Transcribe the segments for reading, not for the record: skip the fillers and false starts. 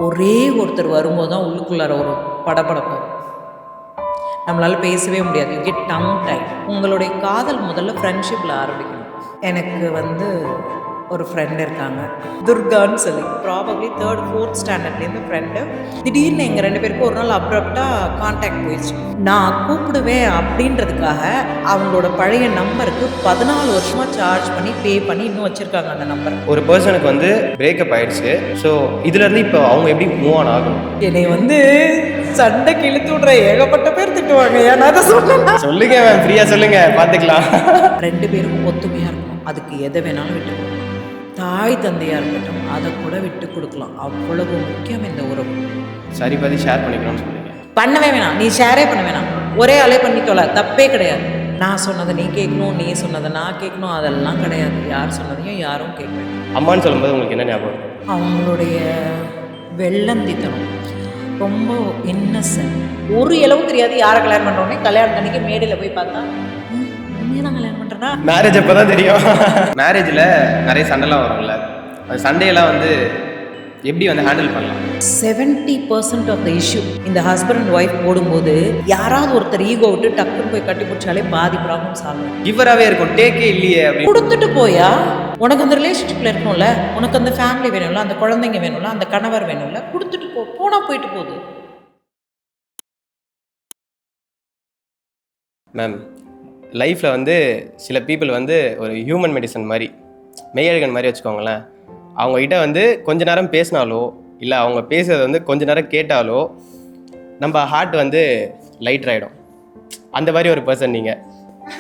ஒரே ஒருத்தர் வரும்போது தான் உள்ளுக்குள்ளார ஒரு படபடக்கும். நம்மளால் பேசவே முடியாது. You get tongue tight. உங்களுடைய காதல் முதல்ல ஃப்ரெண்ட்ஷிப்பில் ஆரம்பிக்கணும். எனக்கு ஒரு ஃப்ரெண்ட் இருக்காங்க, துர்கான்னு சொல்லி. ப்ராபப்ளி 3rd 4th ஸ்டாண்டர்ட்லேருந்து ஃப்ரெண்டு. திடீர்னு எங்கள் 2 பேருக்கும் ஒரு நாள் அப்ரப்டாக கான்டாக்ட் போயிடுச்சு. நான் கூப்பிடுவேன் அப்படின்றதுக்காக அவங்களோட பழைய நம்பருக்கு 14 வருஷமாக சார்ஜ் பண்ணி பே பண்ணி இன்னும் வச்சுருக்காங்க அந்த நம்பர். ஒரு பர்சனுக்கு பிரேக்கப் ஆயிடுச்சு. ஸோ இதுலேருந்து இப்போ அவங்க எப்படி மூவ் ஆன் ஆகணும்? என்னை சண்டைக்கு இழுத்து விட்ற ஏகப்பட்ட பேர் திட்டுவாங்க. ஏன்னா அதை சொல்லுங்க மேம், ஃப்ரீயாக சொல்லுங்க, பார்த்துக்கலாம். 2 பேருக்கும் ஒத்துமையாக இருக்கணும். அதுக்கு எதை வேணாலும் விட்டு கொடுக்கலாம். தாய் தந்தையாக இருக்கட்டும், அதை கூட விட்டு கொடுக்கலாம். அவ்வளவு முக்கியம் இந்த உறவு. சரி பற்றி ஷேர் பண்ணிக்கணும்னு சொல்லுங்க. பண்ணவே வேணாம், நீ ஷேரே பண்ண வேணாம். ஒரே ஆளே பண்ணிக்கோல, தப்பே கிடையாது. நான் சொன்னதை நீ கேட்கணும், நீ சொன்னதை நான் கேட்கணும், அதெல்லாம் கிடையாது. யார் சொன்னதையும் யாரும் கேட்க வேண்டாம். அம்மான்னு சொல்லும்போது உங்களுக்கு என்ன ஞாபகம்? அவங்களுடைய வெள்ளந்தித்தனம், ரொம்ப இன்னசென்ட். ஒரு இளவும் தெரியாது. யாரை கல்யாணம் பண்ணுறோன்னே கல்யாணம் அன்னைக்கு மேடையில் போய் பார்த்தா நான் கல்யாணம் பண்ணுறேன்னா மேரேஜ் அப்போ தான் தெரியும். மேரேஜில் நிறைய சண்டைலாம் வரும்ல, அந்த சண்டையெல்லாம் எப்படி ஹேண்டில் பண்ணலாம்? 70% ஆஃப் த இஷ்யூ இந்த ஹஸ்பண்ட் அண்ட் ஒய்ஃப் போடும்போது யாராவது ஒருத்தர் ஈகோ விட்டு டக்குன்னு போய் கட்டி பிடிச்சாலே பாதி ப்ராப்ளம் சால்வ். கிவராகவே இருக்கும், டேக்கே இல்லையே அப்படி கொடுத்துட்டு போயா. உனக்கு அந்த ரிலேஷன்ஷிப்பில் இருக்கணும்ல, உனக்கு அந்த ஃபேமிலி வேணும்ல, அந்த குழந்தைங்க வேணும்ல, அந்த கணவர் வேணும்ல, கொடுத்துட்டு போனால் போயிட்டு போகுது. மேம், லைஃப்பில் சில பீப்புள் ஒரு ஹியூமன் மெடிசன் மாதிரி, மெய்யழகன் மாதிரி வச்சுக்கோங்களேன். அவங்ககிட்ட கொஞ்ச நேரம் பேசினாலோ இல்லை அவங்க பேசுறது கொஞ்ச நேரம் கேட்டாலோ நம்ம ஹார்ட் லைட் ஆகிடும். அந்த மாதிரி ஒரு பர்சன் நீங்கள்.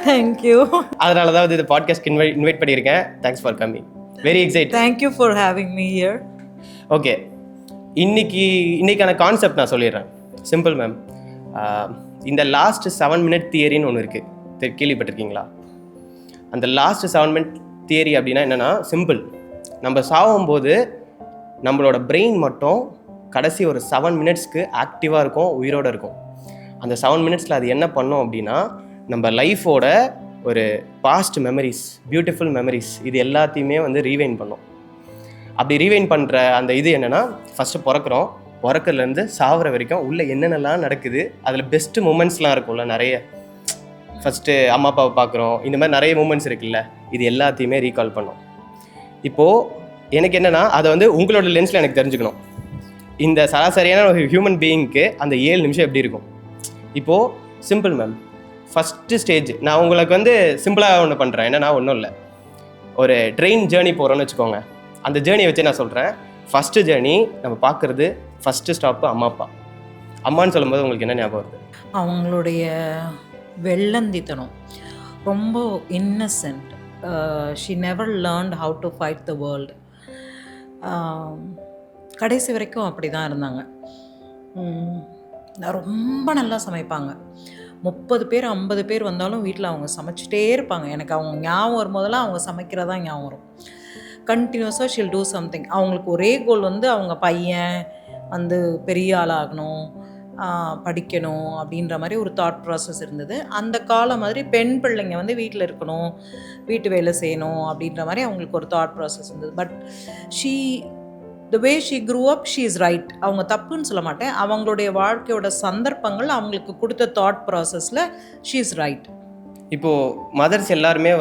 தேங்க்யூ. அதனால தான் இது பாட்காஸ்ட் இன்வைட் பண்ணியிருக்கேன். Thanks for coming. Very excite. Thank you for having me here. Okay, இன்னைக்கான கான்செப்ட் நான் சொல்லிடுறேன். Simple ma'am. இந்த லாஸ்ட் 7 minute தியரின்னு ஒன்று இருக்குது, கேள்விப்பட்டிருக்கீங்களா? அந்த லாஸ்ட் 7 minute தியரி அப்படின்னா என்னென்னா, சிம்பிள். நம்ம சாகும்போது நம்மளோட பிரெயின் மட்டும் கடைசி ஒரு 7 minutesக்கு ஆக்டிவாக இருக்கும், உயிரோடு இருக்கும். அந்த 7 minutesல அது என்ன பண்ணோம் அப்படின்னா, நம்ம லைஃபோட ஒரு பாஸ்ட் மெமரிஸ், பியூட்டிஃபுல் மெமரிஸ், இது எல்லாத்தையுமே ரீவைண்ட் பண்ணோம். அப்படி ரீவைண்ட் பண்ணுற அந்த இது என்னென்னா, ஃபஸ்ட்டு பிறக்கிறதுலேருந்து சாவர வரைக்கும் உள்ளே என்னென்னலாம் நடக்குது, அதில் பெஸ்ட்டு மூமெண்ட்ஸ்லாம் இருக்கும்ல நிறைய. ஃபஸ்ட்டு அம்மா அப்பாவை பார்க்குறோம், இந்த மாதிரி நிறைய மூமெண்ட்ஸ் இருக்குல்ல, இது எல்லாத்தையுமே ரீகால் பண்ணோம். இப்போது எனக்கு என்னென்னா, அதை உங்களோட லென்ஸில் எனக்கு தெரிஞ்சுக்கணும். இந்த சராசரியான ஒரு ஹியூமன் பீயிங்க்கு அந்த 7 நிமிஷம் எப்படி இருக்கும்? இப்போது சிம்பிள் மேம். ஃபஸ்ட்டு ஸ்டேஜ் நான் உங்களுக்கு சிம்பிளாக ஒன்று பண்ணுறேன். என்னென்னா, ஒன்றும் இல்லை, ஒரு ட்ரெயின் ஜேர்னி போகிறோன்னு வச்சுக்கோங்க. அந்த ஜேர்னியை வச்சு நான் சொல்கிறேன். ஃபஸ்ட்டு ஜேர்னி நம்ம பார்க்குறது, ஃபஸ்ட்டு ஸ்டாப்பு அம்மா அப்பா. அம்மான்னு சொல்லும்போது உங்களுக்கு என்ன ஞாபகம் வருது? அவங்களுடைய வெள்ளந்தித்தனம், ரொம்ப Innocent. She never learnt how to fight the world. கடைசி வரைக்கும் அப்படி தான் இருந்தாங்க. ரொம்ப நல்லா சமைப்பாங்க. 30 பேர் 50 பேர் வந்தாலும் வீட்டில் அவங்க சமைச்சிட்டே இருப்பாங்க. எனக்கு அவங்க ஞாபகம் வரும்போதெல்லாம் அவங்க சமைக்கிறதா ஞாபகம் வரும். கண்டினியூஸாக ஷில் டூ சம்திங். அவங்களுக்கு ஒரே கோல் அவங்க பையன் பெரிய ஆளாகணும், படிக்கணும் அப்படின்ற மாதிரி ஒரு தாட் ப்ராசஸ் இருந்தது. அந்த காலம் மாதிரி பெண் பிள்ளைங்க வீட்டில் இருக்கணும், வீட்டு வேலை செய்யணும் அப்படின்ற மாதிரி அவங்களுக்கு ஒரு தாட் ப்ராசஸ் இருந்தது. But the way she grew up, she is right. அவங்க தப்புன்னு சொல்ல மாட்டேன். அவங்களுடைய வாழ்க்கையோட சந்தர்ப்பங்கள் அவங்களுக்கு கொடுத்த தாட் ப்ராசஸில் she is right. இப்போது மதர்ஸ் எல்லாருமே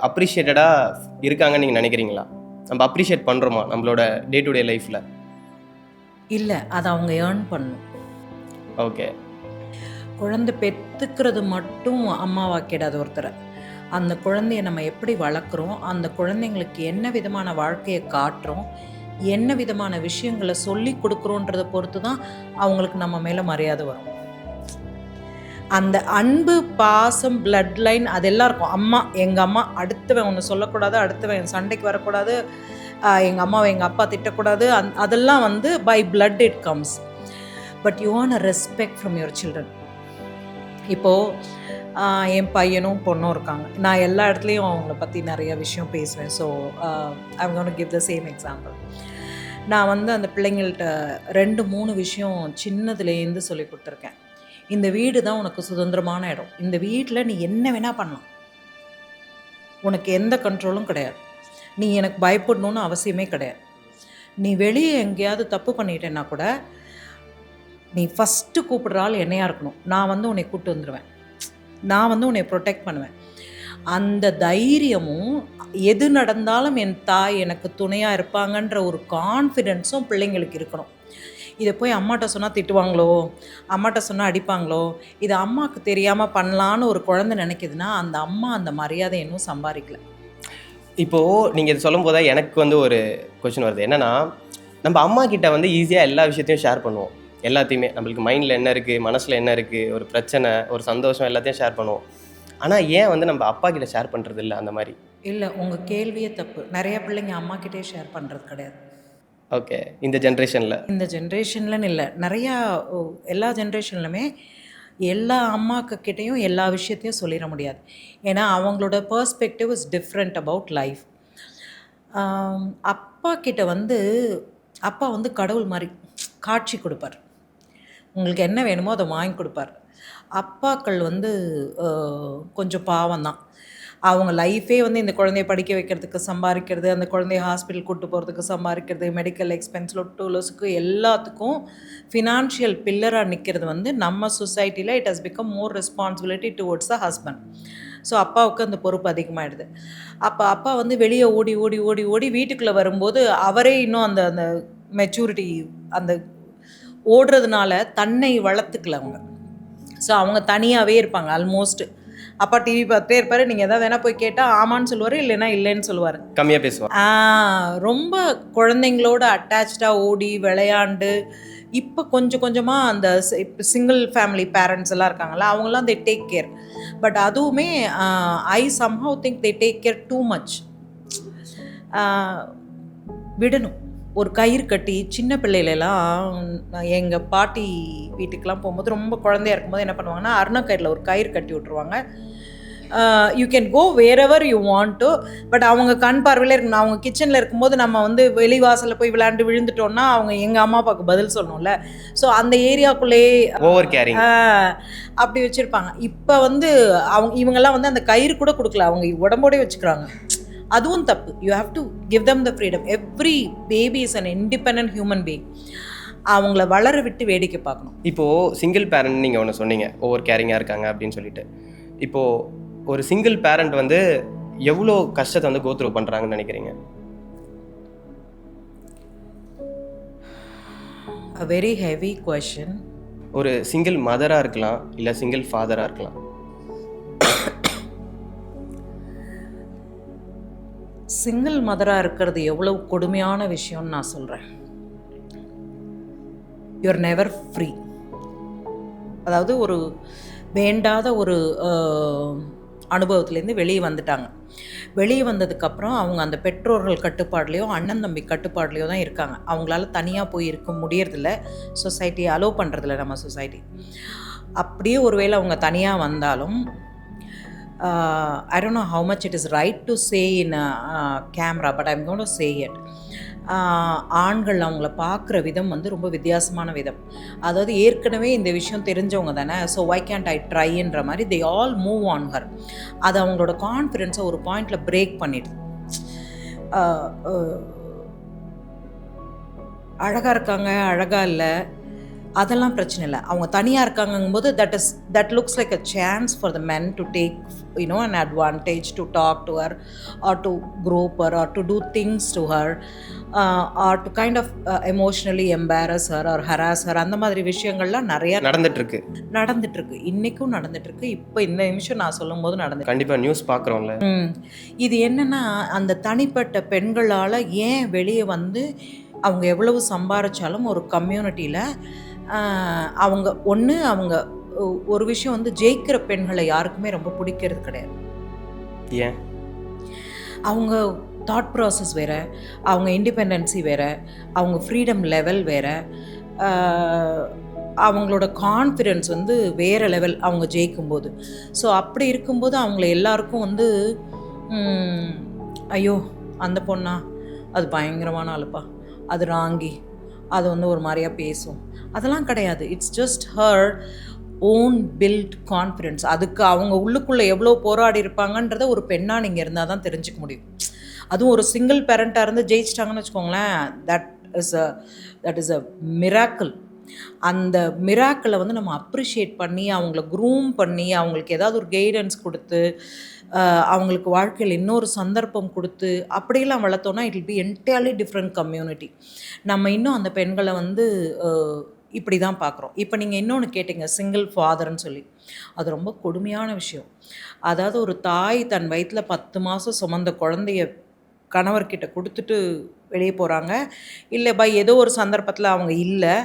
அப்ரிஷியேட்டடாக இருக்காங்கன்னு நீங்கள் நினைக்கிறீங்களா? நம்ம அப்ரிஷியேட் பண்ணுறோமா நம்மளோட டே டு டே லைஃப்பில்? இல்லை, அதை அவங்க ஏர்ன் பண்ணணும். ஓகே, குழந்தை பெற்றுக்கிறது மட்டும் அம்மாவாக்கிடாது ஒருத்தரை. அந்த குழந்தைய நம்ம எப்படி வளர்க்குறோம், அந்த குழந்தைங்களுக்கு என்ன விதமான வாழ்க்கையை காட்டுறோம், என்ன விதமான விஷயங்களை சொல்லி கொடுக்குறோன்றதை பொறுத்து தான் அவங்களுக்கு நம்ம மேலே மரியாதை வரும். அந்த அன்பு, பாசம், பிளட் லைன் அதெல்லாம் இருக்கும். அம்மா, எங்கள் அம்மா, அடுத்தவன் ஒன்று சொல்லக்கூடாது, அடுத்தவன் சண்டைக்கு வரக்கூடாது, எங்கள் அம்மாவை எங்கள் அப்பா திட்டக்கூடாது, அதெல்லாம் by blood it comes. But you want a respect from your children. இப்போது என் பையனும் பொண்ணும் இருக்காங்க. நான் எல்லா இடத்துலையும் அவங்கள பற்றி நிறைய விஷயம் பேசுவேன். So I'm gonna give the same example. நான் அந்த பிள்ளைங்கள்ட்ட 2-3 விஷயம் சின்னதுலேருந்து சொல்லி கொடுத்துருக்கேன். இந்த வீடு தான் உனக்கு சுதந்திரமான இடம். இந்த வீட்டில் நீ என்ன வேணால் பண்ணலாம், உனக்கு எந்த கண்ட்ரோலும் கிடையாது. நீ எனக்கு பயப்படணுன்னு அவசியமே கிடையாது. நீ வெளியே எங்கேயாவது தப்பு பண்ணிட்டேன்னா கூட நீ ஃபஸ்ட்டு கூப்பிடுற ஆள் என்னையா இருக்கணும். நான் வந்து உன்னை கூப்பிட்டு வந்துடுவேன், நான் வந்து உன்னை ப்ரொடெக்ட் பண்ணுவேன். அந்த தைரியமும் எது நடந்தாலும் என் தாய் எனக்கு துணையாக இருப்பாங்கன்ற ஒரு கான்ஃபிடென்ஸும் பிள்ளைங்களுக்கு இருக்கணும். இதை போய் அம்மாட்ட சொன்னால் திட்டுவாங்களோ, அம்மாட்ட சொன்னால் அடிப்பாங்களோ, இது அம்மாவுக்கு தெரியாமல் பண்ணலான்னு ஒரு குழந்தை நினைக்குதுன்னா அந்த அம்மா அந்த மரியாதை இன்னும் சம்பாதிக்கல. இப்போது நீங்கள் இது சொல்லும் போது எனக்கு வந்து ஒரு கொஷின் வருது. என்னென்னா, நம்ம அம்மா கிட்ட வந்து ஈஸியாக எல்லா விஷயத்தையும் ஷேர் பண்ணுவோம். எல்லாத்தையுமே நம்மளுக்கு மைண்டில் என்ன இருக்குது, மனசில் என்ன இருக்குது, ஒரு பிரச்சனை, ஒரு சந்தோஷம், எல்லாத்தையும் ஷேர் பண்ணுவோம். ஆனால் ஏன் வந்து நம்ம அப்பா கிட்ட ஷேர் பண்ணுறது இல்லை அந்த மாதிரி? இல்லை, உங்கள் கேள்வியே தப்பு. நிறைய பிள்ளைங்க அம்மா கிட்டே ஷேர் பண்ணுறது கிடையாது. ஓகே, இந்த ஜென்ரேஷன்லன்னு இல்லை, நிறையா எல்லா ஜென்ரேஷன்லுமே எல்லா அம்மாக்கிட்டையும் எல்லா விஷயத்தையும் சொல்லிட முடியாது. ஏன்னா அவங்களோட perspective is different about life. அப்பா கிட்ட வந்து அப்பா வந்து கடவுள் மாதிரி காட்சி கொடுப்பார். உங்களுக்கு என்ன வேணுமோ அதை வாங்கி கொடுப்பார். அப்பாக்கள் வந்து கொஞ்சம் பாவம்தான். அவங்க லைஃபே வந்து இந்த குழந்தைய படிக்க வைக்கிறதுக்கு சம்பாதிக்கிறது, அந்த குழந்தைய ஹாஸ்பிட்டல் கூட்டு போகிறதுக்கு சம்பாதிக்கிறது, மெடிக்கல் எக்ஸ்பென்ஸ், லொட்டுலொசுக்கு எல்லாத்துக்கும் ஃபினான்ஷியல் பில்லராக நிற்கிறது வந்து நம்ம சொசைட்டியில் it has become more responsibility towards the husband. So அப்பாவுக்கு அந்த பொறுப்பு அதிகமாகிடுது. அப்பா வந்து வெளியே ஓடி ஓடி ஓடி ஓடி வீட்டுக்குள்ளே வரும்போது அவரே இன்னும் அந்த அந்த மெச்சூரிட்டி அந்த ஓடுறதுனால தன்னை வளர்த்துக்கல அவங்க. ஸோ அவங்க தனியாகவே இருப்பாங்க. ஆல்மோஸ்ட் அப்பா டிவி பார்த்துட்டே இருப்பார். நீங்கள் எதாவது வேணால் போய் கேட்டால் ஆமான்னு சொல்லுவார், இல்லைன்னா இல்லைன்னு சொல்லுவார், கம்மியாக பேசுவார். ரொம்ப குழந்தைங்களோட அட்டாச்சாக ஓடி விளையாண்டு. இப்போ கொஞ்சம் கொஞ்சமாக அந்த சிங்கிள் ஃபேமிலி பேரண்ட்ஸ் எல்லாம் இருக்காங்களா, அவங்களாம் தே டேக் கேர். பட் அதுவுமே ஐ somehow think they take care too much. விடணும். ஒரு கயிறு கட்டி சின்ன பிள்ளைகளெல்லாம் எங்கள் பாட்டி வீட்டுக்கெலாம் போகும்போது ரொம்ப குழந்தையா இருக்கும்போது என்ன பண்ணுவாங்கன்னா அருணக்கயிறில் ஒரு கயிறு கட்டி விட்ருவாங்க. You can go wherever you want to. But அவங்க கண் பார்வையில் இருக்கணும். அவங்க கிச்சனில் இருக்கும்போது நம்ம வந்து வெளிவாசலில் போய் விளையாண்டு விழுந்துட்டோம்னா அவங்க எங்கள் அம்மா அப்பாவுக்கு பதில் சொல்லணும்ல. ஸோ அந்த ஏரியாக்குள்ளேயே ஓவர் கேரிங் அப்படி வச்சுருப்பாங்க. இப்போ வந்து இவங்கெல்லாம் வந்து அந்த கயிறு கூட கொடுக்கல, அவங்க உடம்போடே வச்சுக்கிறாங்க. அதுவும் தப்பு. You have to give them the freedom. Every baby is an independent human being. அவங்கள வளர விட்டு வேடிக்கை பார்க்கணும். இப்போது சிங்கிள் பேரண்ட் நீங்கள் ஒன்று சொன்னீங்க, ஓவர் கேரிங்காக இருக்காங்க அப்படின்னு சொல்லிட்டு. இப்போது ஒரு சிங்கிள் பேரண்ட் வந்து எவ்வளோ கஷ்டத்தை வந்து கோ த்ரூ பண்ணுறாங்கன்னு நினைக்கிறீங்க? A very heavy question. ஒரு சிங்கிள் மதராக இருக்கலாம், இல்லை சிங்கிள் ஃபாதராக இருக்கலாம். சிங்கிள் மதராக இருக்கிறது எவ்வளவு கொடுமையான விஷயம்னு நான் சொல்கிறேன். You're never free. அதாவது ஒரு வேண்டாத ஒரு அனுபவத்துலேருந்து வெளியே வந்துட்டாங்க. வெளியே வந்ததுக்கப்புறம் அவங்க அந்த பெற்றோர்கள் கட்டுப்பாடுலையோ அண்ணன் தம்பி கட்டுப்பாடுலையோ தான் இருக்காங்க. அவங்களால தனியாக போய் இருக்க முடியறதில்ல. சொசைட்டி அலோவ் பண்ணுறதில்ல நம்ம சொசைட்டி. அப்படியே ஒருவேளை அவங்க தனியாக வந்தாலும் I don't know how much it is right to say in a camera, but I'm going to say it. ஆண்கள் அவங்கள பார்க்குற விதம் வந்து ரொம்ப வித்தியாசமான விதம். அதாவது ஏற்கனவே இந்த விஷயம் தெரிஞ்சவங்க தானே, ஸோ வை கேன்ட் ஐ ட்ரைன்ற மாதிரி they all move on her. அது அவங்களோட கான்ஃபிடென்ஸை ஒரு பாயிண்டில் பிரேக் பண்ணிடுது. அழகாக இருக்காங்க, அழகாக இல்லை, அதெல்லாம் பிரச்சனை இல்லை. அவங்க தனியாக இருக்காங்கும்போது that looks like a chance for the men to take an advantage to talk to her or to grope her or to do things to her or to kind of emotionally embarrass her or harass her. அந்த மாதிரி விஷயங்கள்லாம் நிறையா நடந்துட்டுருக்கு. இன்றைக்கும் நடந்துட்டுருக்கு. இப்போ இந்த நிமிஷம் நான் சொல்லும் போது கண்டிப்பாக நியூஸ் பார்க்குறோம்ல. இது என்னென்னா அந்த தனிப்பட்ட பெண்களால் ஏன் வெளியே வந்து அவங்க எவ்வளவு சம்பாதிச்சாலும் ஒரு கம்யூனிட்டியில் அவங்க அவங்க ஒரு விஷயம் வந்து ஜெயிக்கிற பெண்களை யாருக்குமே ரொம்ப பிடிக்கிறது கிடையாது. ஏன்? அவங்க தாட் ப்ராசஸ் வேறு, அவங்க இண்டிபெண்டன்சி வேறு, அவங்க ஃப்ரீடம் லெவல் வேறு, அவங்களோட கான்ஃபிடென்ஸ் வந்து வேறு லெவல் அவங்க ஜெயிக்கும்போது. ஸோ அப்படி இருக்கும்போது அவங்கள எல்லாருக்கும் வந்து ஐயோ அந்த பொண்ணா அது பயங்கரமான ஆளுப்பா, அது ராங்கி, அது வந்து ஒரு மாதிரியாக பேசும், அதெல்லாம் கிடையாது. It's just her own built confidence. அதுக்கு அவங்க உள்ளுக்குள்ளே எவ்வளோ போராடி இருப்பாங்கன்றத ஒரு பெண்ணாக நீங்கள் இருந்தால் தான் தெரிஞ்சுக்க முடியும். அதுவும் ஒரு சிங்கிள் பேரண்ட்டாக இருந்து ஜெயிச்சிட்டாங்கன்னு வச்சுக்கோங்களேன், that that is a miracle. அந்த மிராக்கிளை வந்து நம்ம அப்ரிஷியேட் பண்ணி, அவங்கள க்ரூம் பண்ணி, அவங்களுக்கு ஏதாவது ஒரு கைடன்ஸ் கொடுத்து, அவங்களுக்கு வாழ்க்கையில் இன்னொரு சந்தர்ப்பம் கொடுத்து, அப்படியெல்லாம் வளர்த்தோன்னா it will be entirely different community. நம்ம இன்னும் அந்த பெண்களை வந்து இப்படி தான் பார்க்குறோம். இப்போ நீங்கள் இன்னொன்று கேட்டிங்க, சிங்கிள் ஃபாதர்ன்னு சொல்லி. அது ரொம்ப கொடுமையான விஷயம். அதாவது ஒரு தாய் தன் வயிற்றில் 10 மாதம் சுமந்த குழந்தைய கணவர்கிட்ட கொடுத்துட்டு வெளியே போகிறாங்க. இல்லை பை ஏதோ ஒரு சந்தர்ப்பத்தில் அவங்க இல்லை,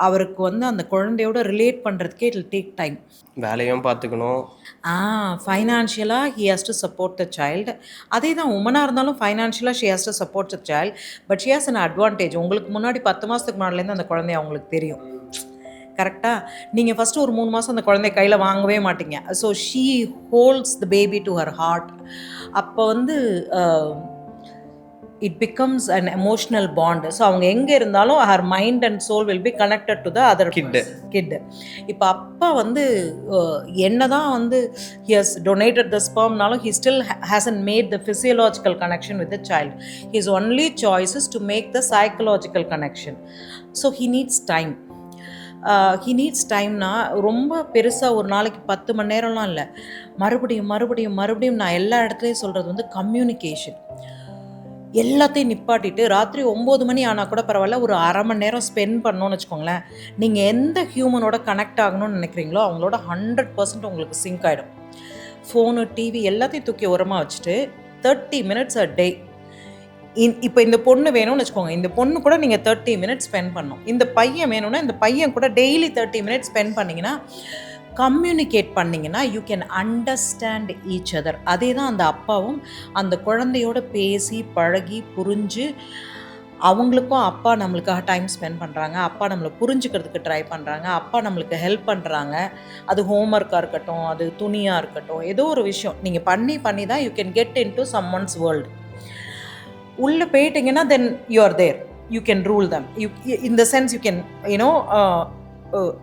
அவருக்கு வந்து அந்த குழந்தையோட ரிலேட் பண்ணுறதுக்கே இட் வில் டேக் டைம். வேலையும் பார்த்துக்கணும், ஃபைனான்ஷியலாக he has to support the child. அதே தான் உமனாக இருந்தாலும் ஃபைனான்ஷியலாக she has to support the child. But she has an advantage. உங்களுக்கு முன்னாடி 10 மாதத்துக்கு முன்னாடிலேருந்து அந்த குழந்தைய அவங்களுக்கு தெரியும். கரெக்டாக? நீங்கள் ஃபஸ்ட்டு ஒரு 3 மாதம் அந்த குழந்தைய கையில் வாங்கவே மாட்டீங்க. So she holds the baby to her heart. அப்போ வந்து it becomes an emotional bond. So அவங்க எங்கே இருந்தாலும் her mind and soul will be connected to the other kid. இப்போ அப்பா வந்து என்னதான் வந்து he has donated the spermனாலும் he still hasn't made the physiological connection with the child. His only choice is to make the psychological connection. So he needs time. He needs டைம்னா ரொம்ப பெருசாக ஒரு நாளைக்கு 10 மணி நேரம்லாம் இல்லை, மறுபடியும் நான் எல்லா இடத்துலையும் சொல்கிறது வந்து கம்யூனிகேஷன். எல்லாத்தையும் நிப்பாட்டிட்டு ராத்திரி 9 மணி ஆனால் கூட பரவாயில்ல, ஒரு அரை மணி நேரம் ஸ்பெண்ட் பண்ணோன்னு வச்சுக்கோங்களேன். நீங்கள் எந்த ஹியூமனோட கனெக்ட் ஆகணும்னு நினைக்கிறீங்களோ அவங்களோட 100% உங்களுக்கு சிங்க் ஆகிடும். ஃபோனு, டிவி எல்லாத்தையும் தூக்கி உரமாக வச்சுட்டு 30 minutes a day. இப்போ இந்த பொண்ணு வேணும்னு வச்சுக்கோங்க, இந்த பொண்ணு கூட நீங்கள் 30 minutes ஸ்பெண்ட் பண்ணணும். இந்த பையன் வேணும்னா இந்த பையன் கூட டெய்லி 30 minutes ஸ்பெண்ட் பண்ணிங்கன்னா, கம்யூனிகேட் பண்ணிங்கன்னா you can understand each other. அதே தான் அந்த அப்பாவும் அந்த குழந்தையோட பேசி பழகி புரிஞ்சு, அவங்களுக்கும் அப்பா நம்மளுக்காக டைம் ஸ்பெண்ட் பண்ணுறாங்க, அப்பா நம்மளை புரிஞ்சுக்கிறதுக்கு ட்ரை பண்ணுறாங்க, அப்பா நம்மளுக்கு ஹெல்ப் பண்ணுறாங்க. அது ஹோம்ஒர்க்காக இருக்கட்டும், அது துணியாக இருக்கட்டும், ஏதோ ஒரு விஷயம் நீங்கள் பண்ணி தான் you can get in to someone's world. உள்ளே போயிட்டீங்கன்னா then you are there, you can rule them. In the sense you can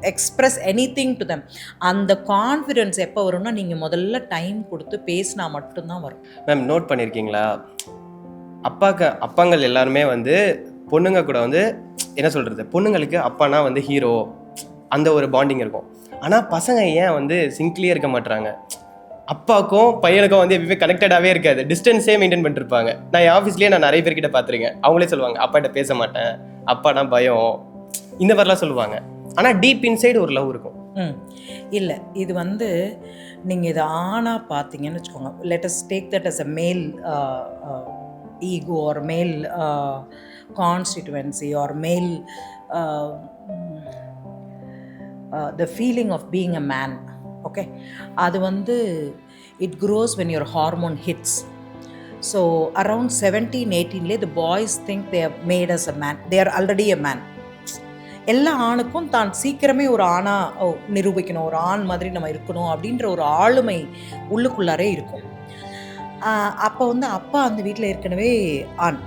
express any to them. அந்த கான்ஃபிடென்ஸ் எப்போ வரும்னா நீங்கள் முதல்ல டைம் கொடுத்து பேசினா மட்டும்தான் வரும். மேம் நோட் பண்ணியிருக்கீங்களா, அப்பாங்கள் எல்லாருமே வந்து பொண்ணுங்க கூட வந்து என்ன சொல்கிறது, பொண்ணுங்களுக்கு அப்பானா வந்து ஹீரோ, அந்த ஒரு பாண்டிங் இருக்கும். ஆனால் பசங்க ஏன் வந்து சிங்க்லியே இருக்க மாட்டுறாங்க, அப்பாவுக்கும் பையனுக்கும் வந்து எப்பயுமே கனெக்டடாகவே இருக்காது, டிஸ்டன்ஸே மெயின்டைன் பண்ணிருப்பாங்க. நான் என் ஆஃபீஸ்லேயே நான் நிறைய பேர்கிட்ட பார்த்துருக்கேன், அவங்களே சொல்லுவாங்க அப்பாட்ட பேச மாட்டேன், அப்பானா பயம், இந்த மாதிரிலாம் சொல்லுவாங்க. ஆனால் டீப் இன்சைடு ஒரு லவ் இருக்கும். இல்லை, இது வந்து நீங்கள் இதை ஆணாக பார்த்தீங்கன்னு வச்சுக்கோங்க. Let us take that as a male ego or male constituency or male the feeling of being a man. Okay, அது வந்து it grows when your hormone hits. So around 17-18 the boys think they have made us a man, they are already a man. எல்லா ஆணுக்கும் தான் சீக்கிரமே ஒரு ஆணாக நிரூபிக்கணும், ஒரு ஆண் மாதிரி நம்ம இருக்கணும் அப்படின்ற ஒரு ஆளுமை உள்ளுக்குள்ளாரே இருக்கும். அப்போ வந்து அப்பா அந்த வீட்டில் ஏற்கனவே ஆண்,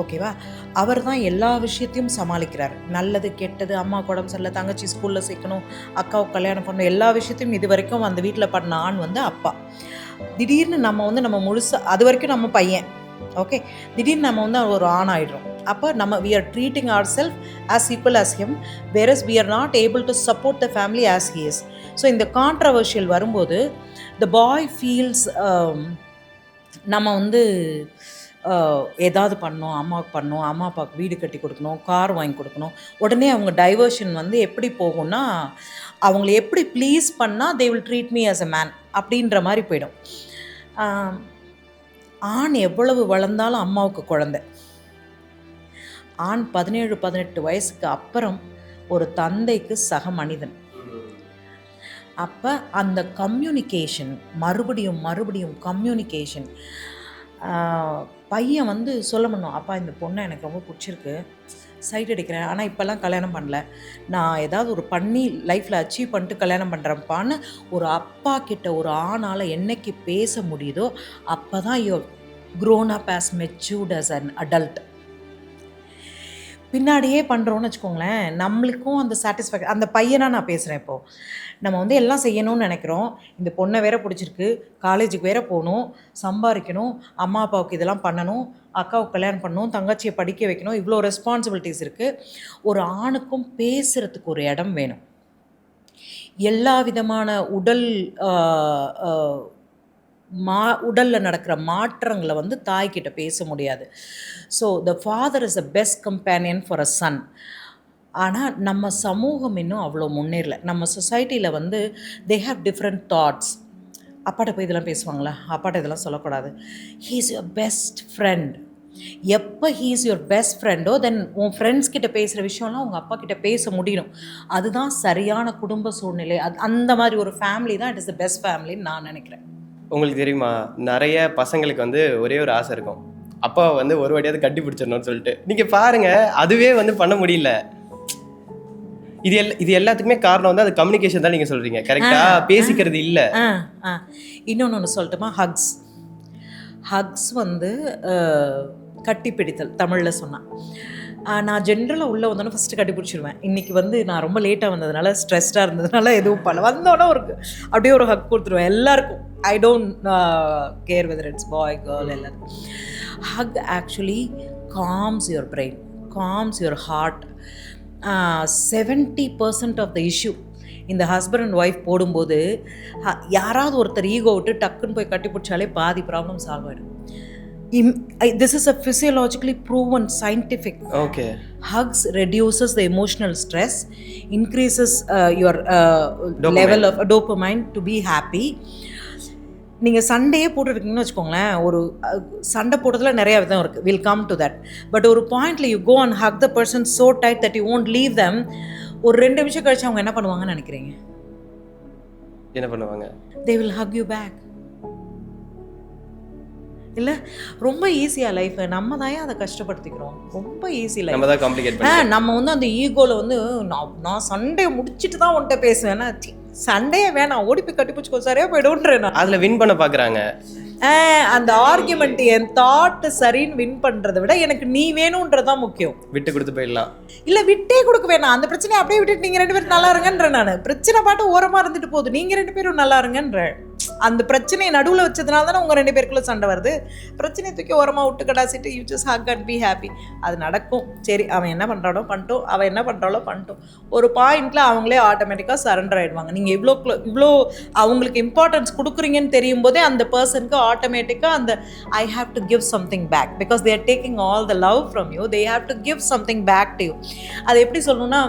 ஓகேவா, அவர் தான் எல்லா விஷயத்தையும் சமாளிக்கிறார். நல்லது கெட்டது, அம்மா உடம்பு சரியில்லை, தங்கச்சி ஸ்கூலில் சேர்க்கணும், அக்காவுக்கு கல்யாணம் பண்ணணும், எல்லா விஷயத்தையும் இது வரைக்கும் அந்த வீட்டில் பண்ண ஆண் வந்து அப்பா. திடீர்னு நம்ம வந்து நம்ம முழுசாக அது வரைக்கும் நம்ம பையன், ஓகே, திடீர்னு நம்ம வந்து ஒரு ஆண் ஆகிடுறோம். அப்போ நம்ம we are treating ourselves as equal as him, whereas we are not able to support the family as he is. So இந்த கான்ட்ரவர்ஷியல் வரும்போது the boy feels நம்ம வந்து ஏதாவது பண்ணணும், அம்மாவுக்கு பண்ணணும், அம்மா அப்பாவுக்கு வீடு கட்டி கொடுக்கணும், கார் வாங்கி கொடுக்கணும். உடனே அவங்க டைவர்ஷன் வந்து எப்படி போகும்னா, அவங்கள எப்படி ப்ளீஸ் பண்ணால் they will treat me as a man அப்படின்ற மாதிரி போயிடும். ஆண் எவ்வளவு வளர்ந்தாலும் அம்மாவுக்கு குழந்தை. ஆண் 17-18 வயசுக்கு அப்புறம் ஒரு தந்தைக்கு சக மனிதன். அப்போ அந்த கம்யூனிகேஷன், மறுபடியும் கம்யூனிகேஷன். பையன் வந்து சொல்ல முடியும், அப்பா இந்த பொண்ணை எனக்கு ரொம்ப பிடிச்சிருக்கு, சைட் அடிக்கிறேன், ஆனால் இப்போல்லாம் கல்யாணம் பண்ணல, நான் ஏதாவது ஒரு பண்ணி லைஃப்பில் அச்சீவ் பண்ணிட்டு கல்யாணம் பண்ணுறப்பான்னு ஒரு அப்பா கிட்ட ஒரு ஆணால் என்னைக்கு பேச முடியுதோ அப்போ தான் you grown up as matured as an adult. பின்னாடியே பண்ணுறோன்னு வச்சுக்கோங்களேன், நம்மளுக்கும் அந்த அந்த பையனா நான் பேசுகிறேன் இப்போது. நம்ம வந்து எல்லாம் செய்யணும்னு நினைக்கிறோம். இந்த பொண்ணை வேற பிடிச்சிருக்கு, காலேஜுக்கு வேற போகணும், சம்பாதிக்கணும், அம்மா அப்பாவுக்கு இதெல்லாம் பண்ணணும், அக்காவுக்கு கல்யாணம் பண்ணணும், தங்கச்சியை படிக்க வைக்கணும், இவ்வளோ ரெஸ்பான்சிபிலிட்டிஸ் இருக்குது. ஒரு ஆணுக்கும் பேசுகிறதுக்கு ஒரு இடம் வேணும். எல்லா விதமான உடல் உடலில் நடக்கிற மாற்றங்களை வந்து தாய்கிட்ட பேச முடியாது. So the father is the best companion for a Sun. ஆனால் நம்ம சமூகம் இன்னும் அவ்வளோ முன்னேறல. நம்ம சொசைட்டியில் வந்து தே ஹேவ் டிஃப்ரெண்ட் தாட்ஸ். அப்பாட்ட போய் இதெல்லாம் பேசுவாங்களா, அப்பாட்ட இதெல்லாம் சொல்லக்கூடாது. He is your best friend. எப்போ ஹீ இஸ் யுவர் பெஸ்ட் ஃப்ரெண்டோ தென் உன் ஃப்ரெண்ட்ஸ் கிட்ட பேசுகிற விஷயம்லாம் உங்கள் அப்பா கிட்ட பேச முடியணும். அதுதான் சரியான குடும்ப சூழ்நிலை. அந்த மாதிரி ஒரு ஃபேமிலி தான் இட் இஸ் த பெஸ்ட் ஃபேமிலின்னு நான் நினைக்கிறேன். உங்களுக்கு தெரியுமா, நிறைய பசங்களுக்கு வந்து ஒரே ஒரு ஆசை இருக்கும், அப்பாவை வந்து ஒரு வாட்டியாவது கட்டி பிடிச்சிடணும்னு சொல்லிட்டு. நீங்கள் பாருங்கள், அதுவே வந்து பண்ண முடியல. இது எல்லாத்துக்குமே காரணம் வந்து அது கம்யூனிகேஷன் தான். நீங்கள் சொல்கிறீங்க கரெக்டாக, பேசிக்கிறது இல்லை. இன்னொன்று சொல்லட்டுமா, ஹக்ஸ் வந்து கட்டி பிடித்தல் தமிழில் சொன்னான். நான் ஜென்ரலாக உள்ளே வந்தோன்னே ஃபஸ்ட்டு கட்டி பிடிச்சிடுவேன். இன்றைக்கி வந்து நான் ரொம்ப லேட்டாக வந்ததுனால, ஸ்ட்ரெஸ்டாக இருந்ததுனால எதுவும் பண்ணல. வந்தோன்னே அப்படியே ஒரு ஹக் கொடுத்துருவேன் எல்லாருக்கும். I don't care whether it's boy girl எல்லாருக்கும். Hug actually calms your brain, calms your heart. 70% of the issue இந்த ஹஸ்பண்ட் அண்ட் ஒய்ஃப் போடும்போது யாராவது ஒருத்தர் ஈகோ விட்டு டக்குன்னு போய் கட்டி பிடிச்சாலே பாதி ப்ராப்ளம் சால்வ் ஆகிடும். This is a physiologically proven scientific. Okay. Hugs reduces the emotional stress, increases your level of dopamine to be happy. நீங்கள் சண்டையே போட்டுருக்கீங்கன்னு வச்சுக்கோங்களேன், ஒரு சண்டை போடுறதுல நிறைய விதம் இருக்குது, will come to that. But ஒரு பாயிண்டில் you go and hug the person so tight that you won't leave them. ஒரு 2 நிமிஷம் கழிச்சு அவங்க என்ன பண்ணுவாங்கன்னு நினைக்கிறீங்க? என்ன பண்ணுவாங்க? They will hug you back. இல்லை, ரொம்ப ஈஸியாக லைஃப் நம்ம தான் அதை கஷ்டப்படுத்திக்கிறோம். ரொம்ப ஈஸி லைஃப், நம்ம தான் காம்ப்ளிகேட் பண்ணுறோம். நம்ம வந்து அந்த ஈகோவில் வந்து நான் சண்டையை முடிச்சுட்டு தான் உன்கிட்ட பேசுவேன்னா, சண்டையே வேணாம், ஓடி போய் கட்டி பிடிச்சிக்கோ, சரியாக போய்டுன்றேன். அதில் வின் பண்ண பார்க்குறாங்க. அந்த ஆர்கியூமெண்ட், என் தாட்டு சரின்னு வின் பண்ணுறதை விட எனக்கு நீ வேணுன்றதான் முக்கியம். விட்டு கொடுத்து போயிடலாம். இல்லை, விட்டே கொடுக்க வேணாம், அந்த பிரச்சனையை அப்படியே விட்டுட்டு நீங்கள் 2 பேரும் நல்லா இருங்கன்ற. நான் பிரச்சனை பாட்டு ஓரமாக இருந்துட்டு போகுது, நீங்கள் 2 பேரும் நல்லா இருங்கன்ற. அந்த பிரச்சனையை நடுவில் வச்சதுனால தானே உங்கள் 2 பேருக்குள்ள சண்டை வருது. பிரச்சனையை தூக்கி ஓரமாக விட்டு கடாசிட்டு you just hug and be happy. அது நடக்கும். சரி, அவன் என்ன பண்ணுறானோ பண்ணிட்டோம், அவன் என்ன பண்ணுறாளோ பண்ணிட்டோம். ஒரு பாயிண்டில் அவங்களே ஆட்டோமேட்டிக்காக சரண்டர் ஆகிடுவாங்க. நீங்கள் இவ்வளோ அவங்களுக்கு இம்பார்ட்டன்ஸ் கொடுக்குறீங்கன்னு தெரியும் போதே அந்த பர்சனுக்கு ஆட்டோமேட்டிக்காக அந்த I have to give something back, because they are taking all the love from you, they have to give something back to you. அது எப்படி சொல்லணும்னா,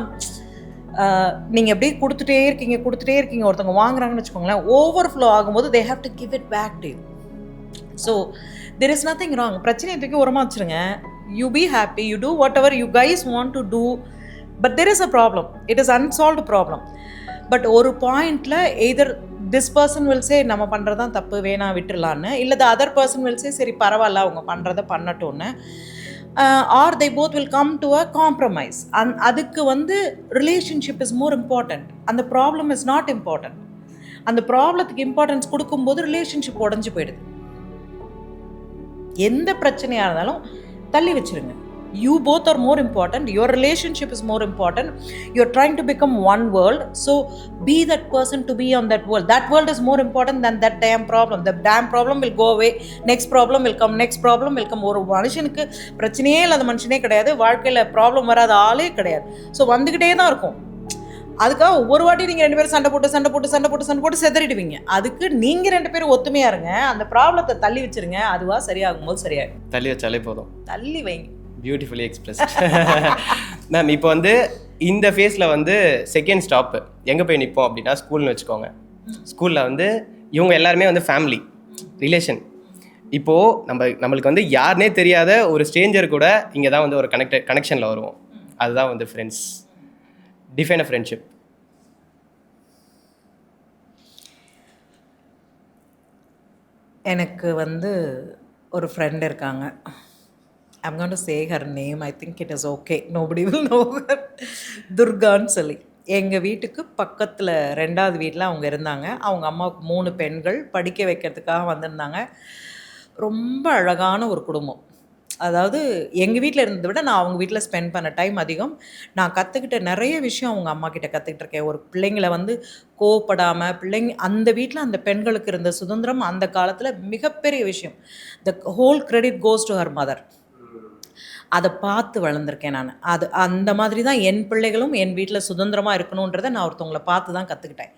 நீங்கள் அப்படியே கொடுத்துட்டே இருக்கீங்க, ஒருத்தவங்க வாங்குறாங்கன்னு வச்சுக்கோங்களேன், ஓவர்ஃப்ளோ ஆகும்போது they have to give it back to you. So there is nothing wrong. பிரச்சனையை தூக்கி உரமாக வச்சுருங்க, you be happy, you do whatever you guys want to do. But there is a problem, it is unsolved problem. But ஒரு பாயிண்டில் either this person will say நம்ம பண்ணுறது தான் தப்பு, வேணாம் விட்டுடலான்னு, இல்லை the other person will say சரி பரவாயில்ல அவங்க பண்ணுறதை பண்ணட்டோன்னு. Or they both will come to a compromise. அதுக்கு வந்து ரிலேஷன்ஷிப் இஸ் மோர் இம்பார்ட்டண்ட், அந்த ப்ராப்ளம் இஸ் நாட் இம்பார்ட்டண்ட். அந்த ப்ராப்ளத்துக்கு இம்பார்ட்டன்ஸ் கொடுக்கும்போது ரிலேஷன்ஷிப் உடஞ்சி போயிடுது. எந்த பிரச்சனையாக இருந்தாலும் தள்ளி வச்சிருங்க. You both are more important, your relationship is more important, you're trying to become one world, so be that person to be on that world is more important than that damn problem. The damn problem will go away, next problem will come. ஒரு மனுஷனுக்கு பிரச்சனையே இல்லாத மனுஷனே கிடையாது, வாழ்க்கையில் problem வராத ஆளே கிடையாது. ஸோ வந்துக்கிட்டே தான் இருக்கும். அதுக்காக ஒவ்வொரு வாட்டி நீங்கள் 2 பேரும் சண்டை போட்டு செதறிடுவீங்க. அதுக்கு நீங்கள் 2 பேரும் ஒத்துமையாக இருங்க, அந்த ப்ராப்ளத்தை தள்ளி வச்சிருங்க, அதுவாக சரியாகும் போது சரியாகும். தள்ளி வச்சாலே போதும். தள்ளி வைங்க. Beautifully expressed ma'am. இப்போ வந்து இந்த ஃபேஸில் வந்து செகண்ட் ஸ்டாப்பு எங்கே போய் நிற்போம் அப்படின்னா, ஸ்கூல்னு வச்சுக்கோங்க. ஸ்கூலில் வந்து இவங்க எல்லாருமே வந்து ஃபேமிலி ரிலேஷன். இப்போது நம்மளுக்கு வந்து யாருனே தெரியாத ஒரு ஸ்ட்ரேஞ்சர் கூட இங்கே தான் வந்து ஒரு கனெக்ஷனில் வருவோம். அதுதான் வந்து ஃப்ரெண்ட்ஸ். Define a friendship. எனக்கு வந்து ஒரு ஃப்ரெண்ட் இருக்காங்க. I'm going to say her name. I think it is okay. Nobody will know her. துர்கான்னு சொல்லி. எங்கள் வீட்டுக்கு பக்கத்தில் 2வது வீட்டில் அவங்க இருந்தாங்க. அவங்க அம்மாவுக்கு 3 பெண்கள் படிக்க வைக்கிறதுக்காக வந்திருந்தாங்க. ரொம்ப அழகான ஒரு குடும்பம். அதாவது எங்கள் வீட்டில் இருந்ததை விட நான் அவங்க வீட்டில் ஸ்பெண்ட் பண்ண டைம் அதிகம். நான் கற்றுக்கிட்ட நிறைய விஷயம் அவங்க அம்மா கிட்ட கற்றுக்கிட்டுருக்கேன். ஒரு பிள்ளைங்கள வந்து கோவப்படாமல் அந்த வீட்டில் அந்த பெண்களுக்கு இருந்த சுதந்திரம் அந்த காலத்தில் மிகப்பெரிய விஷயம். The whole credit goes to her mother. அதை பார்த்து வளர்ந்துருக்கேன் நான். அந்த மாதிரி தான் என் பிள்ளைகளும் என் வீட்டில் சுதந்திரமாக இருக்கணுன்றதை நான் ஒருத்தவங்களை பார்த்து தான் கற்றுக்கிட்டேன்.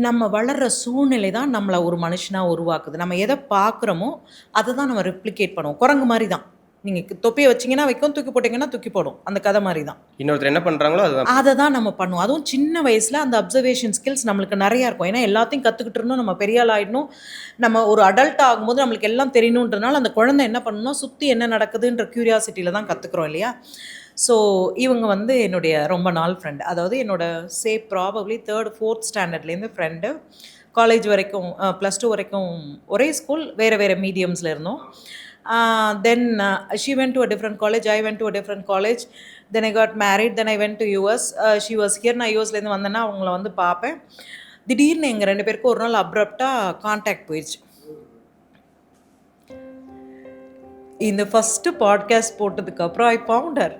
நம்ம வளர்கிற சூழ்நிலை தான் நம்மளை ஒரு மனுஷனாக உருவாக்குது. நம்ம எதை பார்க்குறோமோ அதை தான் நம்ம ரெப்ளிகேட் பண்ணுவோம். குரங்கு மாதிரி தான். நீங்கள் தொப்பியை வச்சிங்கன்னா வைக்கும், தூக்கி போட்டிங்கன்னா தூக்கி போடும். அந்த கதை மாதிரி தான். இன்னொருத்தர் என்ன பண்ணுறாங்களோ அதை தான் நம்ம பண்ணுவோம். அதுவும் சின்ன வயசில் அந்த அப்சர்வேஷன் ஸ்கில்ஸ் நம்மளுக்கு நிறையா இருக்கும். ஏன்னா எல்லாத்தையும் கற்றுக்கிட்டு இருந்தோம், நம்ம பெரிய ஆள் ஆகிடணும், நம்ம ஒரு அடல்ட் ஆகும்போது நம்மளுக்கு எல்லாம் தெரியணுன்றனால அந்த குழந்தை என்ன பண்ணணும், சுற்றி என்ன நடக்குதுன்ற க்யூரியாசிட்டியில் தான் கற்றுக்குறோம் இல்லையா? ஸோ இவங்க வந்து என்னுடைய ரொம்ப நாள் ஃப்ரெண்ட். அதாவது என்னோடய ப்ராபப்ளி 3rd 4th ஸ்டாண்டர்ட்லேருந்து ஃப்ரெண்டு. காலேஜ் வரைக்கும் +2 வரைக்கும் ஒரே ஸ்கூல், வேறு வேறு மீடியம்ஸில் இருந்தோம். Then she went to a different college, I went to a different college. Then I got married, then I went to US. She was here. நான் யூஎஸ்லேருந்து வந்தேன்னா அவங்கள வந்து பார்ப்பேன். திடீர்னு எங்கள் 2 பேருக்கும் ஒரு நாள் அப்ரப்டாக கான்டாக்ட் போயிடுச்சு. இந்த ஃபஸ்ட்டு பாட்காஸ்ட் போட்டதுக்கப்புறம் I found her.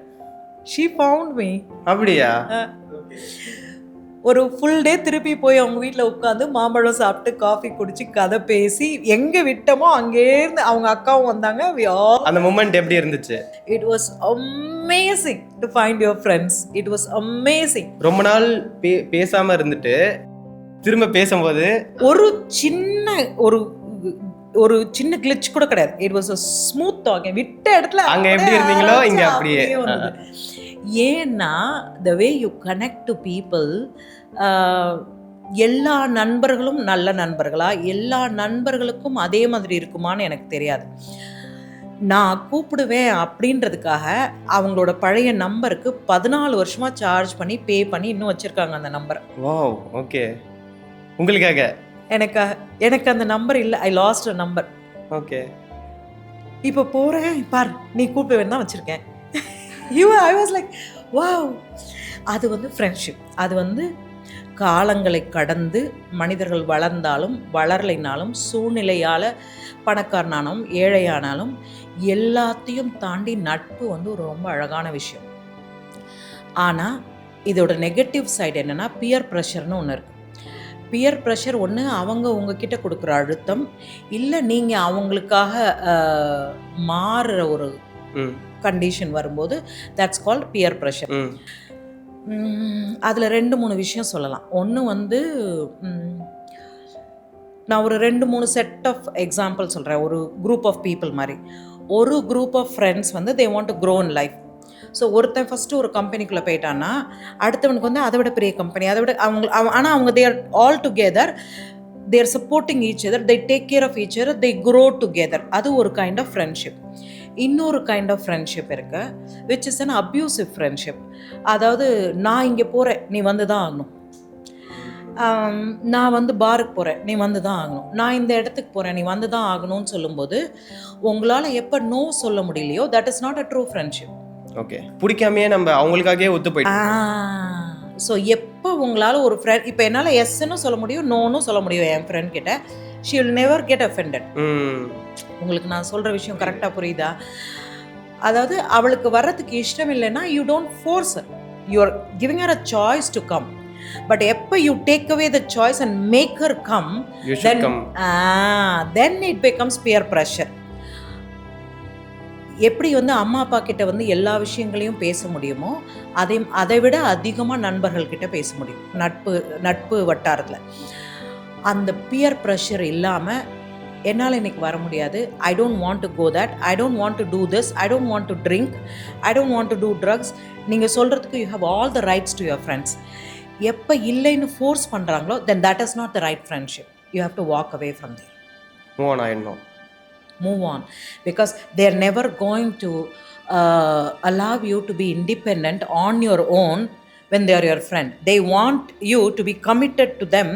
She found me. அப்படியா? ஒரு ஃபுல் டே திருப்பி போய் அவங்க வீட்டில் உட்காந்து மாம்பழம் சாப்பிட்டு காஃபி குடிச்சு கதை பேசி எங்கே விட்டோமோ அங்கேருந்து அவங்க அக்காவும் வந்தாங்க. அந்த மூமெண்ட் எப்படி இருந்துச்சு? It was amazing to find your friends. It was amazing. ரொம்ப நாள் பேசாமல் இருந்துட்டு திரும்ப பேசும்போது ஒரு சின்ன கிளிச் கூட கிடையாது. It was a smooth talk. விட்ட இடத்துல அங்கே எப்படி இருந்தீங்களோ இங்கே அப்படியே. ஏன்னா the way you connect to people. எல்லா நண்பர்களும் நல்ல நண்பர்களா, எல்லா நண்பர்களுக்கும் அதே மாதிரி இருக்குமான்னு எனக்கு தெரியாது. நான் கூப்பிடுவேன் அப்படின்றதுக்காக அவங்களோட பழைய நம்பருக்கு 14 வருஷமாக சார்ஜ் பண்ணி பே பண்ணி இன்னும் வச்சுருக்காங்க அந்த நம்பரை. Wow, okay. உங்களுக்காக? எனக்கு அந்த நம்பர் இல்லை. ஐ லாஸ்ட் அ நம்பர். ஓகே. இப்போ போகிறேன், பார் நீ கூப்பிடுவேன்னு தான் வச்சுருக்கேன். I was like wow. அது வந்து ஃப்ரெண்ட்ஷிப். அது வந்து காலங்களை கடந்து மனிதர்கள் வளர்ந்தாலும் வளரலைனாலும் சூழ்நிலையால் பணக்காரனானாலும் ஏழையானாலும் எல்லாத்தையும் தாண்டி நட்பு வந்து ஒரு ரொம்ப அழகான விஷயம். ஆனால் இதோட நெகட்டிவ் சைடு என்னென்னா பியர் ப்ரெஷர்னு ஒன்று இருக்குது. பியர் ப்ரெஷர் ஒன்று அவங்க உங்ககிட்ட கொடுக்குற அழுத்தம், இல்லை நீங்கள் அவங்களுக்காக மாறுற ஒரு கண்டிஷன் வரும்போது தட்ஸ் கால்ட் பியர் ப்ரெஷர். அதில் 2-3 விஷயம் சொல்லலாம். ஒன்று வந்து நான் ஒரு 2-3 செட் ஆஃப் எக்ஸாம்பிள் சொல்கிறேன். ஒரு குரூப் ஆஃப் பீப்புள் மாதிரி. ஒரு குரூப் ஆஃப் ஃப்ரெண்ட்ஸ் வந்து they want to grow in life. So ஒருத்தன் ஃபஸ்ட்டு ஒரு கம்பெனிக்குள்ளே போயிட்டான்னா அடுத்தவனுக்கு வந்து அதை விட பெரிய கம்பெனி, அதை விட ஆனால் அவங்க they are all together, they are supporting each other, they take care of each other, they grow together. அது ஒரு கைண்ட் ஆஃப் ஃப்ரெண்ட்ஷிப். இன்னொரு கைண்ட் ஆஃப் ஃப்ரெண்ட்ஷிப் இருக்கு, which is an abusive friendship. அதாவது நான் இங்கே போகிறேன், நீ வந்து தான் ஆகணும். நான் வந்து பாருக்கு போகிறேன், நீ வந்து தான் ஆகணும். நான் இந்த இடத்துக்கு போகிறேன், நீ வந்து தான் ஆகணும்னு சொல்லும்போது உங்களால் எப்போ நோ சொல்ல முடியலையோ that is not a true friendship. Okay. பிடிக்காமையே நம்ம அவங்களுக்காகவே ஒத்து போயிட்டோம். ஸோ எப்போ உங்களால் ஒரு ஃப்ரெண்ட், இப்போ என்னால் எஸ்ன்னு சொல்ல முடியும், நோன்னு சொல்ல முடியும் என் ஃப்ரெண்ட் கிட்ட. She will never get offended. உங்களுக்கு நான் சொல்கிற விஷயம் கரெக்டாக புரியுதா? அதாவது அவளுக்கு வர்றதுக்கு இஷ்டம் இல்லைன்னா you don't force her, you are giving her a choice to come. But எப்போ you take away the choice and make her come, then it becomes peer pressure. எப்படி வந்து அம்மா அப்பா கிட்ட வந்து எல்லா விஷயங்களையும் பேச முடியுமோ அதை விட அதிகமாக நண்பர்கள்கிட்ட பேச முடியும். நட்பு வட்டாரத்தில் அந்த பியர் ப்ரெஷர் இல்லாமல் என்னால் இன்றைக்கி வர முடியாது. I don't want to go that, I don't want to do this, I don't want to drink, I don't want to do drugs. நீங்கள் சொல்கிறதுக்கு you have all the rights to your friends. எப்போ இல்லைன்னு force பண்ணுறாங்களோ then that is not the right friendship. You have to walk away from there. Move on, because they are never going to allow you to be independent on your own when they are your friend. They want you to be committed to them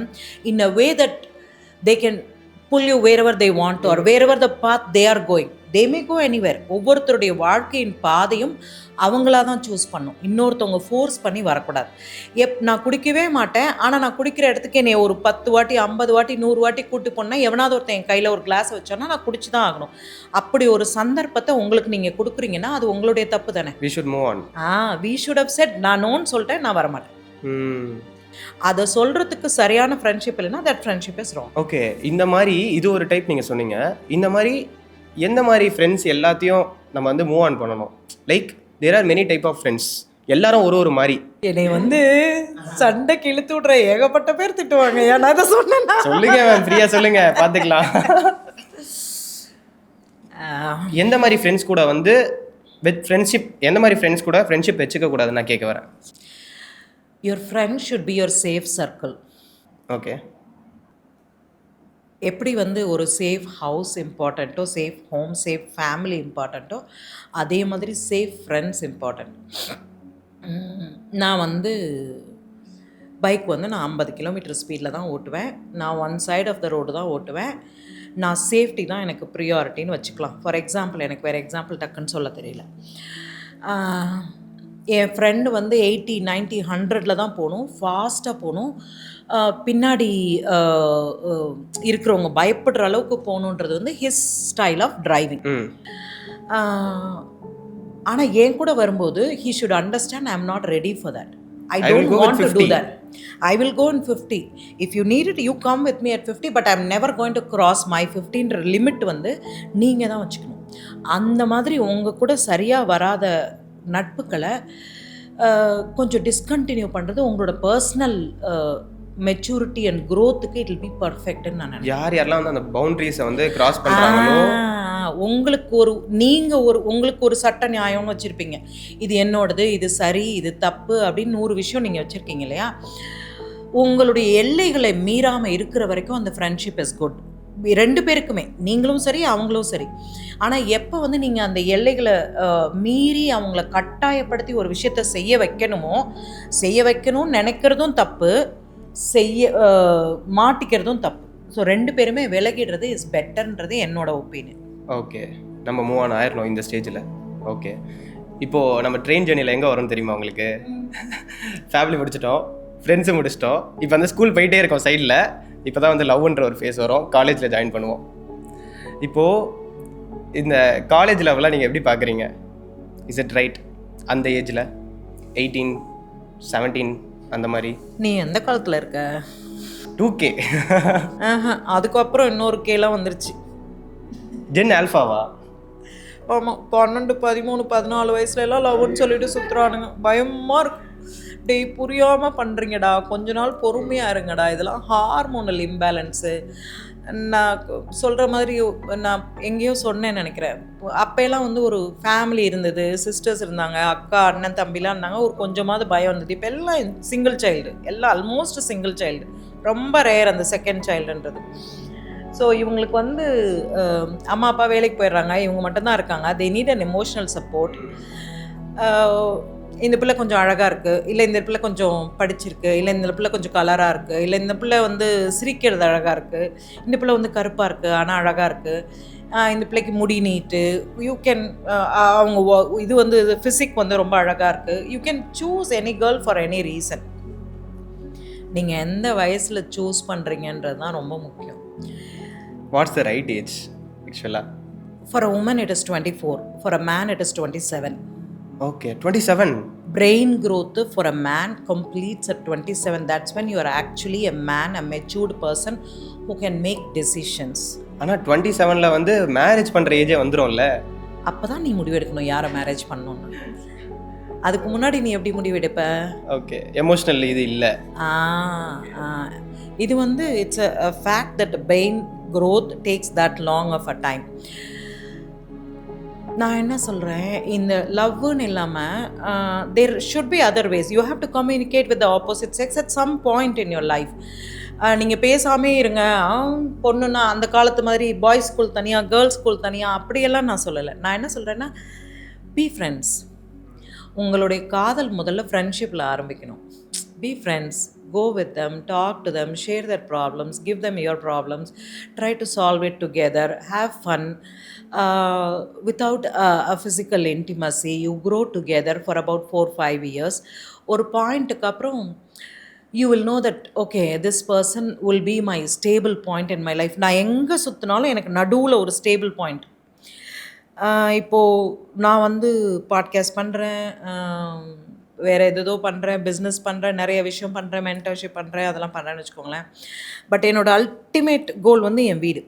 in a way that they can pull you wherever they want to or wherever the path they are going. They may go anywhere. ஒவ்வொருத்தருடைய வாழ்க்கையின் பாதையும் அவங்களா தான் choose பண்ணும். இன்னொருத்தவங்க force பண்ணி வரக்கூடாது. நான் குடிக்கவே மாட்டேன், ஆனால் நான் குடிக்கிற இடத்துக்கு என்னை ஒரு 10 வாட்டி 50 வாட்டி 100 வாட்டி கூட்டு போனால் எவனாவது ஒருத்தன் என் கையில் ஒரு கிளாஸ் வச்சோன்னா நான் குடிச்சு தான் ஆகணும். அப்படி ஒரு சந்தர்ப்பத்தை உங்களுக்கு நீங்கள் கொடுக்குறீங்கன்னா அது உங்களுடைய தப்பு தானே. we should move on. we should have said நான் நோன்னு சொல்லிட்டேன், நான் வரமாட்டேன். அதை சொல்கிறதுக்கு சரியான ஃப்ரெண்ட்ஷிப் இல்லைன்னா that friendship is wrong. Okay, இந்த மாதிரி இது ஒரு டைப் நீங்கள் சொன்னீங்க. இந்த மாதிரி எந்த மாதிரி ஃப்ரெண்ட்ஸ் எல்லாத்தையும் நம்ம வந்து மூவ் ஆன் பண்ணணும்? Like there are many type of friends, எல்லாரும் ஒரு மாதிரி. என்னை சண்டைக்கு இழுத்து விட்ற ஏகப்பட்ட பேர் திட்டுவாங்க. ஏன்னா அதை சொன்னேன்னா சொல்லுங்க மேம், ஃப்ரீயா சொல்லுங்க, பார்த்துக்கலாம். எந்த மாதிரி ஃப்ரெண்ட்ஸ் கூட வந்து வித் ஃப்ரெண்ட்ஷிப், எந்த மாதிரி ஃப்ரெண்ட்ஸ் கூட ஃப்ரெண்ட்ஷிப் வச்சுக்க கூடாதுன்னு நான் கேட்க வரேன். Your friend should be your safe circle. Okay. எப்படி வந்து ஒரு சேஃப் ஹவுஸ் இம்பார்ட்டண்ட்டோ, சேஃப் ஹோம், சேஃப் ஃபேமிலி இம்பார்ட்டண்ட்டோ, அதே மாதிரி சேஃப் ஃப்ரெண்ட்ஸ் இம்பார்ட்டண்ட். நான் வந்து பைக் வந்து நான் 50 கிலோமீட்டர் ஸ்பீடில் தான் ஓட்டுவேன். நான் one side of the road தான் ஓட்டுவேன். நான் சேஃப்டி தான் எனக்கு ப்ரியாரிட்டின்னு வச்சுக்கலாம். ஃபார் எக்ஸாம்பிள், எனக்கு வேறு எக்ஸாம்பிள் டக்குன்னு சொல்ல தெரியல. என் ஃப்ரெண்டு வந்து 80, 90, 100 தான் போகணும், ஃபாஸ்ட்டாக போகணும். பின்னாடி இருக்கிறவங்க பயப்படுற அளவுக்கு போகணுன்றது வந்து ஹிஸ் ஸ்டைல் ஆஃப் டிரைவிங். ஆனால் என் கூட வரும்போது he should understand I am not ready for that. I don't want to do that. I will go in 50. If you need it, you come with me at 50, but I'm never going to cross my 15 limit வந்து நீங்கள் தான் வச்சுக்கணும். அந்த மாதிரி உங்கள் கூட சரியாக வராத நட்புகளை கொஞ்சம் டிஸ்கண்டினியூ பண்ணுறது உங்களோட பர்சனல் மெச்சூரிட்டி அண்ட் க்ரோத்துக்கு இட் வில் பி பர்ஃபெக்ட்னு நான் நினைக்கிறேன். யாரெல்லாம் வந்து அந்த பவுண்டரிஸை வந்து கிராஸ் பண்ணுறாங்களோ, உங்களுக்கு ஒரு சட்ட நியாயம்னு வச்சுருப்பீங்க. இது என்னோடது, இது சரி, இது தப்பு அப்படின்னு 100 விஷயம் நீங்கள் வச்சுருக்கீங்க இல்லையா? உங்களுடைய எல்லைகளை மீறாமல் இருக்கிற வரைக்கும் அந்த ஃப்ரெண்ட்ஷிப் இஸ் குட். 2 பேருக்குமே, நீங்களும் சரி அவங்களும் சரி. ஆனால் எப்போ வந்து நீங்கள் அந்த எல்லைகளை மீறி அவங்கள கட்டாயப்படுத்தி ஒரு விஷயத்தை செய்ய வைக்கணும்னு நினைக்கிறதும் தப்பு, மாட்டிக்கிறதும் தப்பு. ஸோ 2 பேருமே விலகிடுறது இஸ் பெட்டர்ன்றது என்னோட ஒப்பீனியன். ஓகே, நம்ம மூவ் ஆன் ஆயிடணும் இந்த ஸ்டேஜில். ஓகே, இப்போது நம்ம ட்ரெயின் ஜர்னியில் எங்கே வரோம் தெரியுமா உங்களுக்கு? ஃபேமிலி முடிச்சிட்டோம், ஃப்ரெண்ட்ஸு முடிச்சிட்டோம், இப்போ வந்து ஸ்கூல் போயிட்டே இருக்கோம் சைடில். இப்போ தான் வந்து லவ்ன்ற ஒரு ஃபேஸ் வரும், காலேஜில் ஜாயின் பண்ணுவோம். இப்போது இந்த காலேஜ் லெவலில் நீங்கள் எப்படி பார்க்குறீங்க? இஸ் இட் ரைட் அந்த ஏஜில் 18, 17 அந்த மாதிரி? நீ எந்த காலத்தில் இருக்க? 2K. அதுக்கப்புறம் இன்னொரு கேலாம் வந்துருச்சு. ஜென் ஆல்ஃபாவா? ஆமாம், 12, 13, 14 வயசுல எல்லாம் லவ்னு சொல்லிட்டு சுற்றுறானுங்க. பயமாக இருக்கு. டேய், புரியாமல் பண்ணுறீங்கடா, கொஞ்ச நாள் பொறுமையாக இருங்கடா. இதெல்லாம் ஹார்மோனல் இம்பேலன்ஸு. நான் சொல்கிற மாதிரி நான் எங்கேயோ சொன்னேன்னு நினைக்கிறேன். அப்போல்லாம் வந்து ஒரு ஃபேமிலி இருந்தது, சிஸ்டர்ஸ் இருந்தாங்க, அக்கா அண்ணன் தம்பிலாம் இருந்தாங்க, ஒரு கொஞ்சமாவது பயம் இருந்தது. இப்போ எல்லாம் சிங்கிள் சைல்டு, எல்லாம் ஆல்மோஸ்ட் சிங்கிள் சைல்டு. ரொம்ப ரேர் அந்த செகண்ட் சைல்டுன்றது. ஸோ இவங்களுக்கு வந்து அம்மா அப்பா வேலைக்கு போயிடுறாங்க, இவங்க மட்டும்தான் இருக்காங்க. They need an emotional support. இந்த பிள்ளை கொஞ்சம் அழகாக இருக்குது, இல்லை இந்த பிள்ளை கொஞ்சம் படிச்சிருக்கு, இல்லை இந்த பிள்ளை கொஞ்சம் கலராக இருக்குது, இல்லை இந்த பிள்ளை வந்து சிரிக்கிறது அழகாக இருக்குது, இந்த பிள்ளை வந்து கருப்பாக இருக்குது ஆனால் அழகாக இருக்குது, இந்த பிள்ளைக்கு முடி நீட்டு, யூ கேன் அவங்க இது வந்து ஃபிசிக் வந்து ரொம்ப அழகாக இருக்குது. You can choose any girl for any reason. நீங்கள் எந்த வயசில் சூஸ் பண்ணுறீங்கன்றது தான் ரொம்ப முக்கியம். வாட்ஸ் த ரைட் ஏஜ் ஆக்சுவலாக? For a woman it is 24, for a man it is 27. Okay, 27. Brain growth for a man completes at 27. That's when you are actually a man, a matured person who can make decisions. ஆனால் 27ல வந்து marriage பண்ணுற AJ வந்துடும்ல. அப்போ தான் நீ முடிவெடுக்கணும் யாரை marriage பண்ணணும்னு. அதுக்கு முன்னாடி நீ எப்படி முடிவெடுப்ப? ஓகே, எமோஷ்னல் இது இல்லை. இது வந்து it's a fact that brain growth takes that long of a time. நான் என்ன சொல்கிறேன், இந்த லவ்னு இல்லாமல் there should be other ways. You have to communicate with the opposite sex at some point in your life. நீங்கள் பேசாமே இருங்க, பொண்ணுன்னா அந்த காலத்து மாதிரி பாய்ஸ் ஸ்கூல் தனியாக கேர்ள்ஸ் ஸ்கூல் தனியாக அப்படியெல்லாம் நான் சொல்லலை. நான் என்ன சொல்கிறேன்னா, பி ஃப்ரெண்ட்ஸ். உங்களுடைய காதல் முதல்ல ஃப்ரெண்ட்ஷிப்பில் ஆரம்பிக்கணும். Be friends, go with them, talk to them, share their problems, give them your problems, try to solve it together, have fun. Without a physical intimacy, you grow together for about 4-5 years. ஒரு பாயிண்ட்டுக்கு அப்புறம் you will know that okay, this person will be my stable point in my life. நான் எங்கே சுற்றினாலும் எனக்கு நடுவில் ஒரு stable point. இப்போது நான் வந்து பாட்காஸ்ட் பண்ணுறேன், வேறு எதோ பண்ணுறேன், பிஸ்னஸ் பண்ணுறேன், நிறைய விஷயம் பண்ணுறேன், மென்டர்ஷிப் பண்ணுறேன், அதெல்லாம் பண்ணுறேன்னு வச்சுக்கோங்களேன். பட் என்னோடய அல்டிமேட் கோல் வந்து என் வீடு,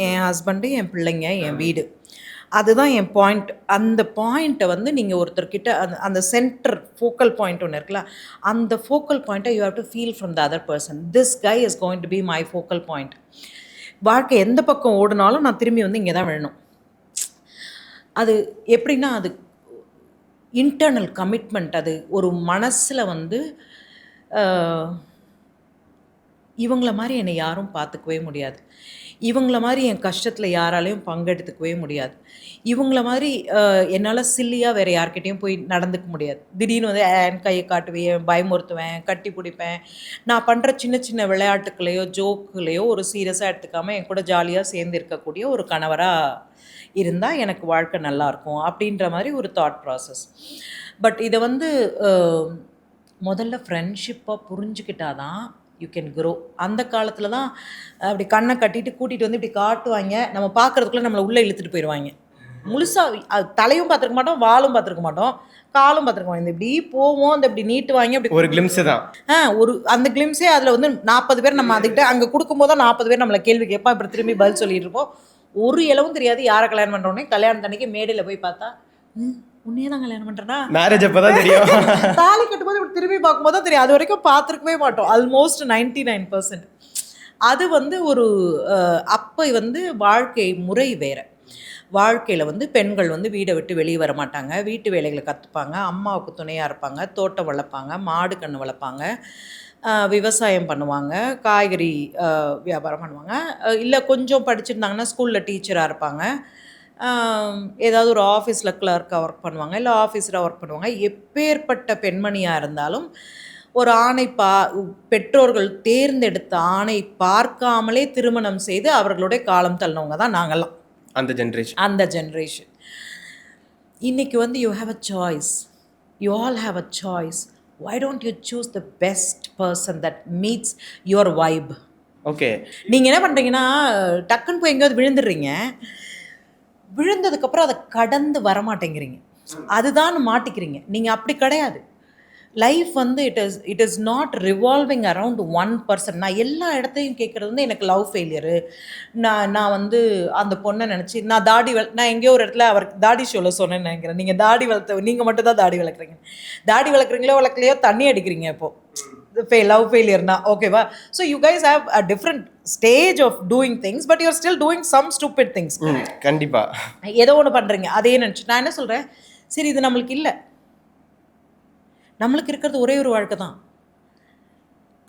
என் ஹஸ்பண்டு, என் பிள்ளைங்க, என் வீடு. அதுதான் என் பாயிண்ட். அந்த பாயிண்ட்டை வந்து நீங்கள் ஒருத்தர்கிட்ட அந்த சென்டர் ஃபோக்கல் பாயிண்ட் ஒன்று இருக்குல்ல, அந்த ஃபோக்கல் பாயிண்ட்டை you have to feel from the other person. This guy is going to be my focal point. வாழ்க்கை எந்த பக்கம் ஓடினாலும் நான் திரும்பி வந்து இங்கே தான் விழணும். அது எப்படின்னா, அது இன்டர்னல் கமிட்மெண்ட். அது ஒரு மனசில் வந்து இவங்கள மாதிரி என்னை யாரும் பார்த்துக்கவே முடியாது, இவங்கள மாதிரி என் கஷ்டத்தில் யாராலையும் பங்கெடுத்துக்கவே முடியாது, இவங்கள மாதிரி என்னால் சில்லியாக வேறு யார்கிட்டையும் போய் நடந்துக்க முடியாது. திடீர்னு வந்து என் கையை காட்டுவேன், பயமுறுத்துவேன், கட்டி பிடிப்பேன். நான் பண்ணுற சின்ன சின்ன விளையாட்டுக்களையோ ஜோக்குலையோ ஒரு சீரியஸாக எடுத்துக்காமல் என் கூட ஜாலியாக சேர்ந்து இருக்கக்கூடிய ஒரு கணவராக இருந்தால் எனக்கு வாழ்க்கை நல்லாயிருக்கும் அப்படின்ற மாதிரி ஒரு தாட் ப்ராசஸ். பட் இதை வந்து முதல்ல ஃப்ரெண்ட்ஷிப்பாக புரிஞ்சுக்கிட்டாதான் யூ கேன் க்ரோ. அந்த காலத்தில் தான் அப்படி கண்ணை கட்டிட்டு கூட்டிகிட்டு வந்து இப்படி காட்டுவாங்க, நம்ம பார்க்குறதுக்குள்ளே நம்மளை உள்ளே இழுத்துட்டு போயிடுவாங்க. முழுசாக தலையும் பார்த்துருக்க மாட்டோம், வாலும் பார்த்துருக்க மாட்டோம், காலும் பார்த்துருக்க மாட்டோம். இந்த இப்படி போவோம், இந்த இப்படி நீட்டுவாங்க, அப்படி ஒரு கிளிம்ஸ் தான். ஒரு அந்த கிளிம்ஸே அதில் வந்து 40 பேர் நம்ம அதுக்கிட்ட அங்கே கொடுக்கும்போது தான் 40 பேர் நம்மளை கேள்வி கேட்போம். இப்படி திரும்பி பதில் சொல்லிட்டு இருப்போம். ஒரு இளவும் தெரியாது யாரை கல்யாணம் பண்ணுறோன்னே. கல்யாணம் தண்ணிக்கு மேடையில் போய் பார்த்தா உன்னையே தான் கல்யாணம் பண்ணுறேன்னா மேரேஜ் அப்போ தான் தெரியும். தாலி கட்டும்போது இப்படி திரும்பி பார்க்கும்போது தான் தெரியும். அது வரைக்கும் பார்த்துருக்கவே மாட்டோம். ஆல்மோஸ்ட் 99%. அது வந்து ஒரு அப்போ வந்து வாழ்க்கை முறை வேறு. வாழ்க்கையில் வந்து பெண்கள் வந்து வீடை விட்டு வெளியே வர மாட்டாங்க, வீட்டு வேலைகளை கற்றுப்பாங்க, அம்மாவுக்கு துணையாக இருப்பாங்க, தோட்டம் வளர்ப்பாங்க, மாடு கன்று வளர்ப்பாங்க, விவசாயம் பண்ணுவாங்க, காய்கறி வியாபாரம் பண்ணுவாங்க, இல்லை கொஞ்சம் படிச்சிருந்தாங்கன்னா ஸ்கூலில் டீச்சராக இருப்பாங்க, ஏதாவது ஒரு ஆஃபீஸில் கிளர்க்காக ஒர்க் பண்ணுவாங்க, இல்லை ஆஃபீஸராக ஒர்க் பண்ணுவாங்க. எப்பேற்பட்ட பெண்மணியாக இருந்தாலும் ஒரு ஆணை பெற்றோர்கள் தேர்ந்தெடுத்த ஆணை பார்க்காமலே திருமணம் செய்து அவர்களுடைய காலம் தள்ளினவங்க தான் நாங்கள்லாம். அந்த ஜென்ரேஷன் இன்னைக்கு வந்து you have a choice, you all have a choice. why don't you choose the best person that meets your vibe? Okay, நீங்கள் என்ன பண்ணுறீங்கன்னா, டக்குன்னு போய் எங்கேயாவது விழுந்துடுறீங்க, விழுந்ததுக்கப்புறம் அதை கடந்து வரமாட்டேங்கிறீங்க, அதுதான் மாட்டிக்கிறீங்க. நீங்கள் அப்படி கிடையாது. லைஃப் வந்து it is not revolving around one person. நான் எல்லா இடத்தையும் கேட்குறது வந்து எனக்கு லவ் ஃபெயிலியரு, நான் வந்து அந்த பொண்ணை நினச்சி நான் நான் எங்கேயோ ஒரு இடத்துல அவர் தாடி ஷோவில் சொன்னேன்னு நினைக்கிறேன். நீங்கள் மட்டும் தான் தாடி வளர்க்குறீங்க. தாடி வளர்க்குறீங்களோ வளர்க்கலையோ தண்ணி அடிக்கிறீங்க இப்போது லவ் ஃபெயிலியர்னா, ஓகேவா? So you guys have a different stage of doing things, but you're still doing some stupid things. கண்டிப்பாக ஏதோ ஒன்று பண்ணுறீங்க, அதே நினச்சி. நான் என்ன சொல்கிறேன், சரி இது நம்மளுக்கு இல்லை, நம்மளுக்கு இருக்கிறது ஒரே ஒரு வாழ்க்கை தான்,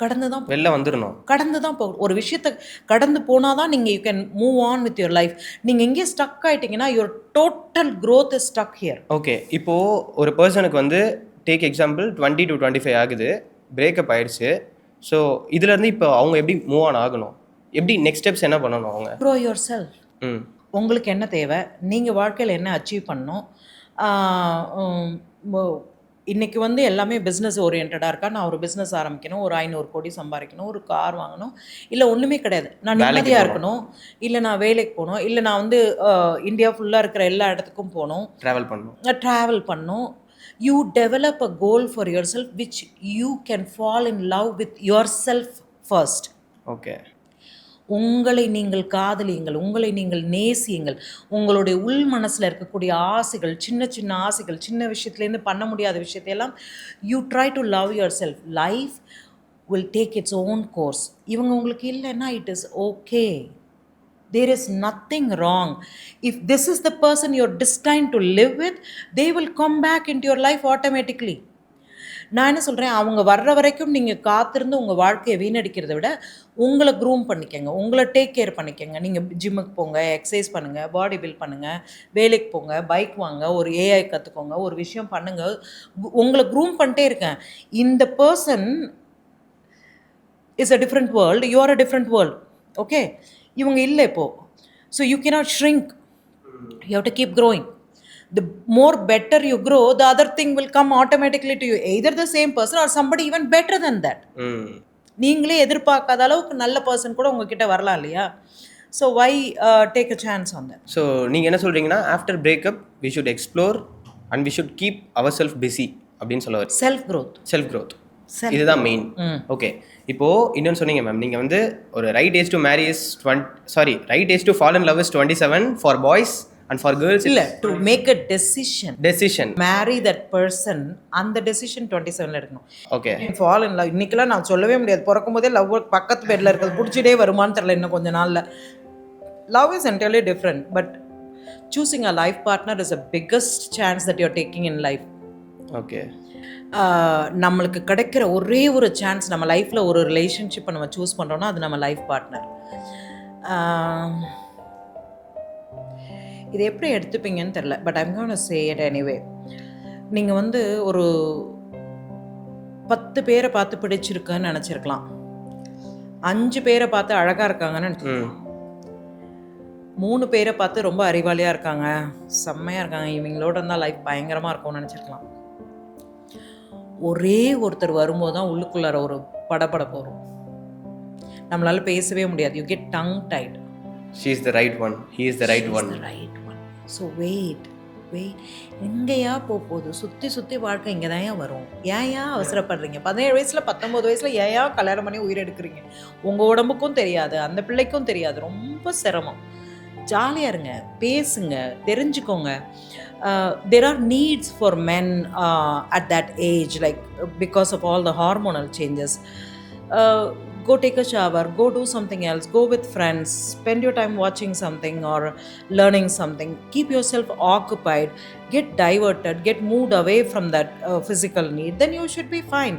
கடந்து தான் வெளில வந்துடணும், கடந்து தான் போகணும். ஒரு விஷயத்தை கடந்து போனால் தான் நீங்கள் you can move on with your life. நீங்கள் எங்கேயே ஸ்டக் ஆகிட்டிங்கன்னா your total growth is stuck here. Okay, இப்போது ஒரு பர்சனுக்கு வந்து டேக் எக்ஸாம்பிள் 20 to 25 ஆகுது, பிரேக்கப் ஆயிடுச்சு. ஸோ இதுலேருந்து இப்போ அவங்க எப்படி மூவ் ஆன் ஆகணும், எப்படி நெக்ஸ்ட் ஸ்டெப்ஸ் என்ன பண்ணணும்? அவங்க க்ரோ யுவர் செல்ஃப். உங்களுக்கு என்ன தேவை, நீங்கள் வாழ்க்கையில் என்ன அச்சீவ் பண்ணணும். இன்றைக்கி வந்து எல்லாமே பிஸ்னஸ் ஓரியன்டாக இருக்கா. நான் ஒரு பிஸ்னஸ் ஆரம்பிக்கணும், ஒரு 500 கோடி சம்பாதிக்கணும், ஒரு கார் வாங்கணும், இல்லை ஒன்றுமே கிடையாது. நான் நிம்மதியாக இருக்கணும், இல்லை நான் வேலைக்கு போகணும், இல்லை நான் வந்து இந்தியா ஃபுல்லாக இருக்கிற எல்லா இடத்துக்கும் போகணும், ட்ராவல் பண்ணணும். You develop a goal for your self which you can fall in love with your self first. Okay, உங்களை நீங்கள் காதலியுங்கள், உங்களை நீங்கள் நேசியுங்கள். உங்களுடைய உள் மனசில் இருக்கக்கூடிய ஆசைகள், சின்ன சின்ன ஆசைகள், சின்ன விஷயத்துலேருந்து பண்ண முடியாத விஷயத்தையெல்லாம் you try to love yourself. Life will take its own course. இவங்க உங்களுக்கு இல்லைன்னா it is okay. There is nothing wrong. If this is the person your destined to live with, they will come back into your life automatically. நான் என்ன சொல்கிறேன், அவங்க வர்ற வரைக்கும் நீங்கள் காத்திருந்து உங்கள் வாழ்க்கையை வீணடிக்கிறத விட உங்களை க்ரூம் பண்ணிக்கங்க, உங்களை டேக் கேர் பண்ணிக்கங்க. நீங்கள் ஜிம்முக்கு போங்க, எக்ஸசைஸ் பண்ணுங்கள், பாடி பில்ட் பண்ணுங்கள், வேலைக்கு போங்க, பைக் வாங்க, ஒரு ஏஐ கற்றுக்கோங்க, ஒரு விஷயம் பண்ணுங்கள். உங்களை க்ரூம் பண்ணிட்டே இருக்கேன். இந்த person is a different world, you are a different world. Okay, இவங்க இல்லை இப்போது. So you cannot shrink, you have to keep growing. The more better you grow, the other thing will come automatically to you, either the same person or somebody even better than that. நீங்களே எதிர்பார்க்காத அளவுக்கு நல்ல person கூட உங்ககிட்ட வரலாம் இல்லையா? So why take a chance on that? So நீங்கள் என்ன சொல்கிறீங்கன்னா, after breakup we should explore and we should keep our self busy அப்படின்னு சொல்ல வரும். Self growth. செல்ஃப் க்ரோத் இதுதான் மெயின். ஓகே, இப்போது இன்னொன்று சொன்னீங்க மேம், நீங்கள் வந்து ஒரு right age to marry is right age to fall in love is 27 for boys and for girls இல்லை, to make a decision marry that person, அந்த decision 27ல எடுக்கணும். ஓகே, ஃபால் இன் லவ் இன்னைக்கெல்லாம் நான் சொல்லவே முடியாது. பிறக்கும் போதே லவ் பக்கத்து பெட்டில் இருக்கிறது பிடிச்சிட்டே வருமானு தெரியல இன்னும் கொஞ்ச நாளில். Love is entirely different, but choosing a life partner is the biggest chance that you're taking in life. Okay, நம்மளுக்கு கிடைக்கிற ஒரே ஒரு சான்ஸ், நம்ம லைஃப்பில் ஒரு ரிலேஷன்ஷிப்பை நம்ம சூஸ் பண்ணுறோன்னா அது நம்ம லைஃப் பார்ட்னர். இது எப்படி எடுத்துப்பீங்கன்னு தெரில, but I'm gonna say it anyway. நீங்கள் வந்து ஒரு 10 பேரை பார்த்து பிடிச்சிருக்குன்னு நினச்சிருக்கலாம், 5 பேரை பார்த்து அழகாக இருக்காங்கன்னு நினச்சிருக்கலாம், 3 பேரை பார்த்து ரொம்ப அறிவாளியாக இருக்காங்க, செம்மையாக இருக்காங்க, இவங்களோட இருந்தால் லைஃப் பயங்கரமாக இருக்கும்னு நினச்சிருக்கலாம். ஒரே ஒருத்தர் வரும்போது தான் உள்ளுக்குள்ளார ஒரு படபடப்பு வரும், நம்மளால பேசவே முடியாது. You get tongue tight. she is the right one, he is the right one. So weight எங்கேயா போகுது, சுற்றி வாழ்க்கை இங்கே தான் வரும். ஏன் அவசரப்படுறீங்க? 17 வயசில் 19 வயசில் ஏன் கல்யாணம் பண்ணி உயிர் எடுக்கிறீங்க? உங்கள் உடம்புக்கும் தெரியாது, அந்த பிள்ளைக்கும் தெரியாது, ரொம்ப சிரமம். ஜாலியாக இருங்க, பேசுங்க, தெரிஞ்சுக்கோங்க. There are needs for men at that age, like because of all the hormonal changes. Go take a shower, go do something else, go with friends, spend your time watching something or learning something. Keep yourself occupied, get diverted, get moved away from that physical need, then you should be fine.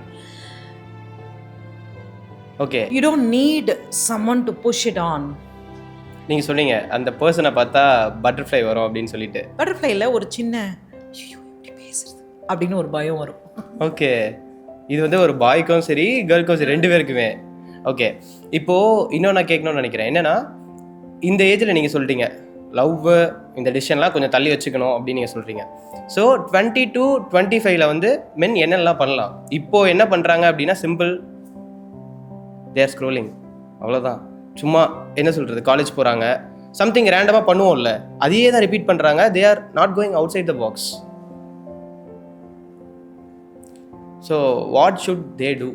Okay, you don't need someone to push it on. நீங்கள் சொன்னீங்க அந்த பர்சனை பார்த்தா butterfly வரும் அப்படின்னு சொல்லிட்டு. பட்டர்ஃப்ளைல ஒரு சின்ன இப்படி பேசுறது அப்படின்னு ஒரு பயம் வரும். ஓகே, இது வந்து ஒரு பாய்க்கும் சரி கேர்ள்க்கும் சரி 2 பேருக்குமே. ஓகே, இப்போது இன்னும் நான் கேட்கணும்னு நினைக்கிறேன், என்னென்னா இந்த ஏஜில் நீங்கள் சொல்லிட்டீங்க லவ் இந்த டிசிஷன்லாம் கொஞ்சம் தள்ளி வச்சுக்கணும் அப்படின்னு நீங்கள் சொல்கிறீங்க. ஸோ 20 to 25 வந்து மென் என்னெல்லாம் பண்ணலாம்? இப்போது என்ன பண்ணுறாங்க அப்படின்னா சிம்பிள், தேர் ஸ்க்ரோலிங், அவ்வளோதான். சும்மா என்ன சொல்கிறது, காலேஜ் போகிறாங்க, சம்திங் ரேண்டமாக பண்ணுவோம்ல, அதையே தான் ரிப்பீட் பண்ணுறாங்க. They are not going outside the box. So what should they do?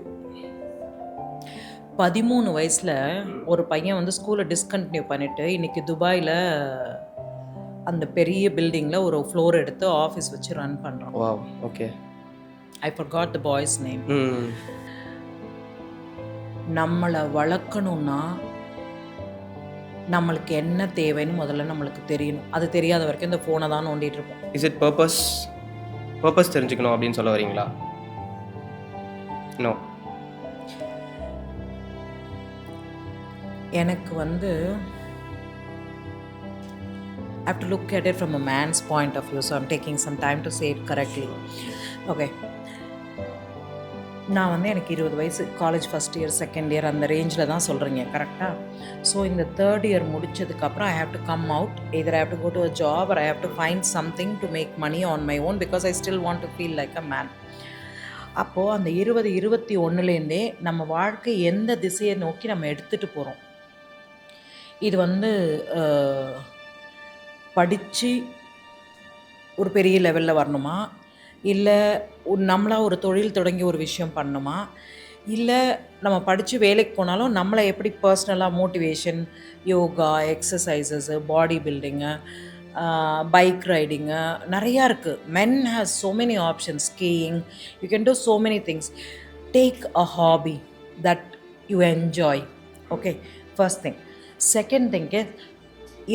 13 வயசில் ஒரு பையன் வந்து ஸ்கூலை டிஸ்கண்டினியூ பண்ணிவிட்டு இன்றைக்கி துபாயில் அந்த பெரிய பில்டிங்கில் ஒரு ஃப்ளோர் எடுத்து ஆஃபீஸ் வச்சு ரன் பண்ணுறான். Wow, okay. I forgot the boy's name. நம்மளை வளர்க்கணுன்னா நம்மளுக்கு என்ன தேவைன்னு முதல்ல நம்மளுக்கு தெரியணும். அது தெரியாத வரைக்கும் இந்த ஃபோனை தான் நோண்டிட்டு இருப்போம். இஸ் இட் பர்பஸ் தெரிஞ்சுக்கணும் அப்படின்னு சொல்ல வரீங்களா? நோ, எனக்கு வந்து I have to look at it from a man's point of view, so I'm taking some time to say it correctly. Okay, நான் வந்து எனக்கு 20 வயசு, college first year second year அந்த ரேஞ்சில் தான் சொல்கிறீங்க, கரெக்டாக? ஸோ இந்த தேர்ட் இயர் முடித்ததுக்கப்புறம் I have to come out, either I have to go to a job or I have to find something to make money on my own because I still want to feel like a man. அப்போது அந்த 20-21லேருந்தே நம்ம வாழ்க்கை எந்த திசையை நோக்கி நம்ம எடுத்துகிட்டு போகிறோம், இது வந்து படித்து ஒரு பெரிய லெவலில் வரணுமா, இல்லை நம்மளாக ஒரு தொழில் தொடங்கி ஒரு விஷயம் பண்ணணுமா, இல்லை நம்ம படித்து வேலைக்கு போனாலும் நம்மளை எப்படி பர்சனலாக motivation, yoga, exercises, body building, bike riding நிறையா இருக்குது. Men has so many options, skiing, you can do so many things. Take a hobby that you enjoy. Okay, first thing. Second thing,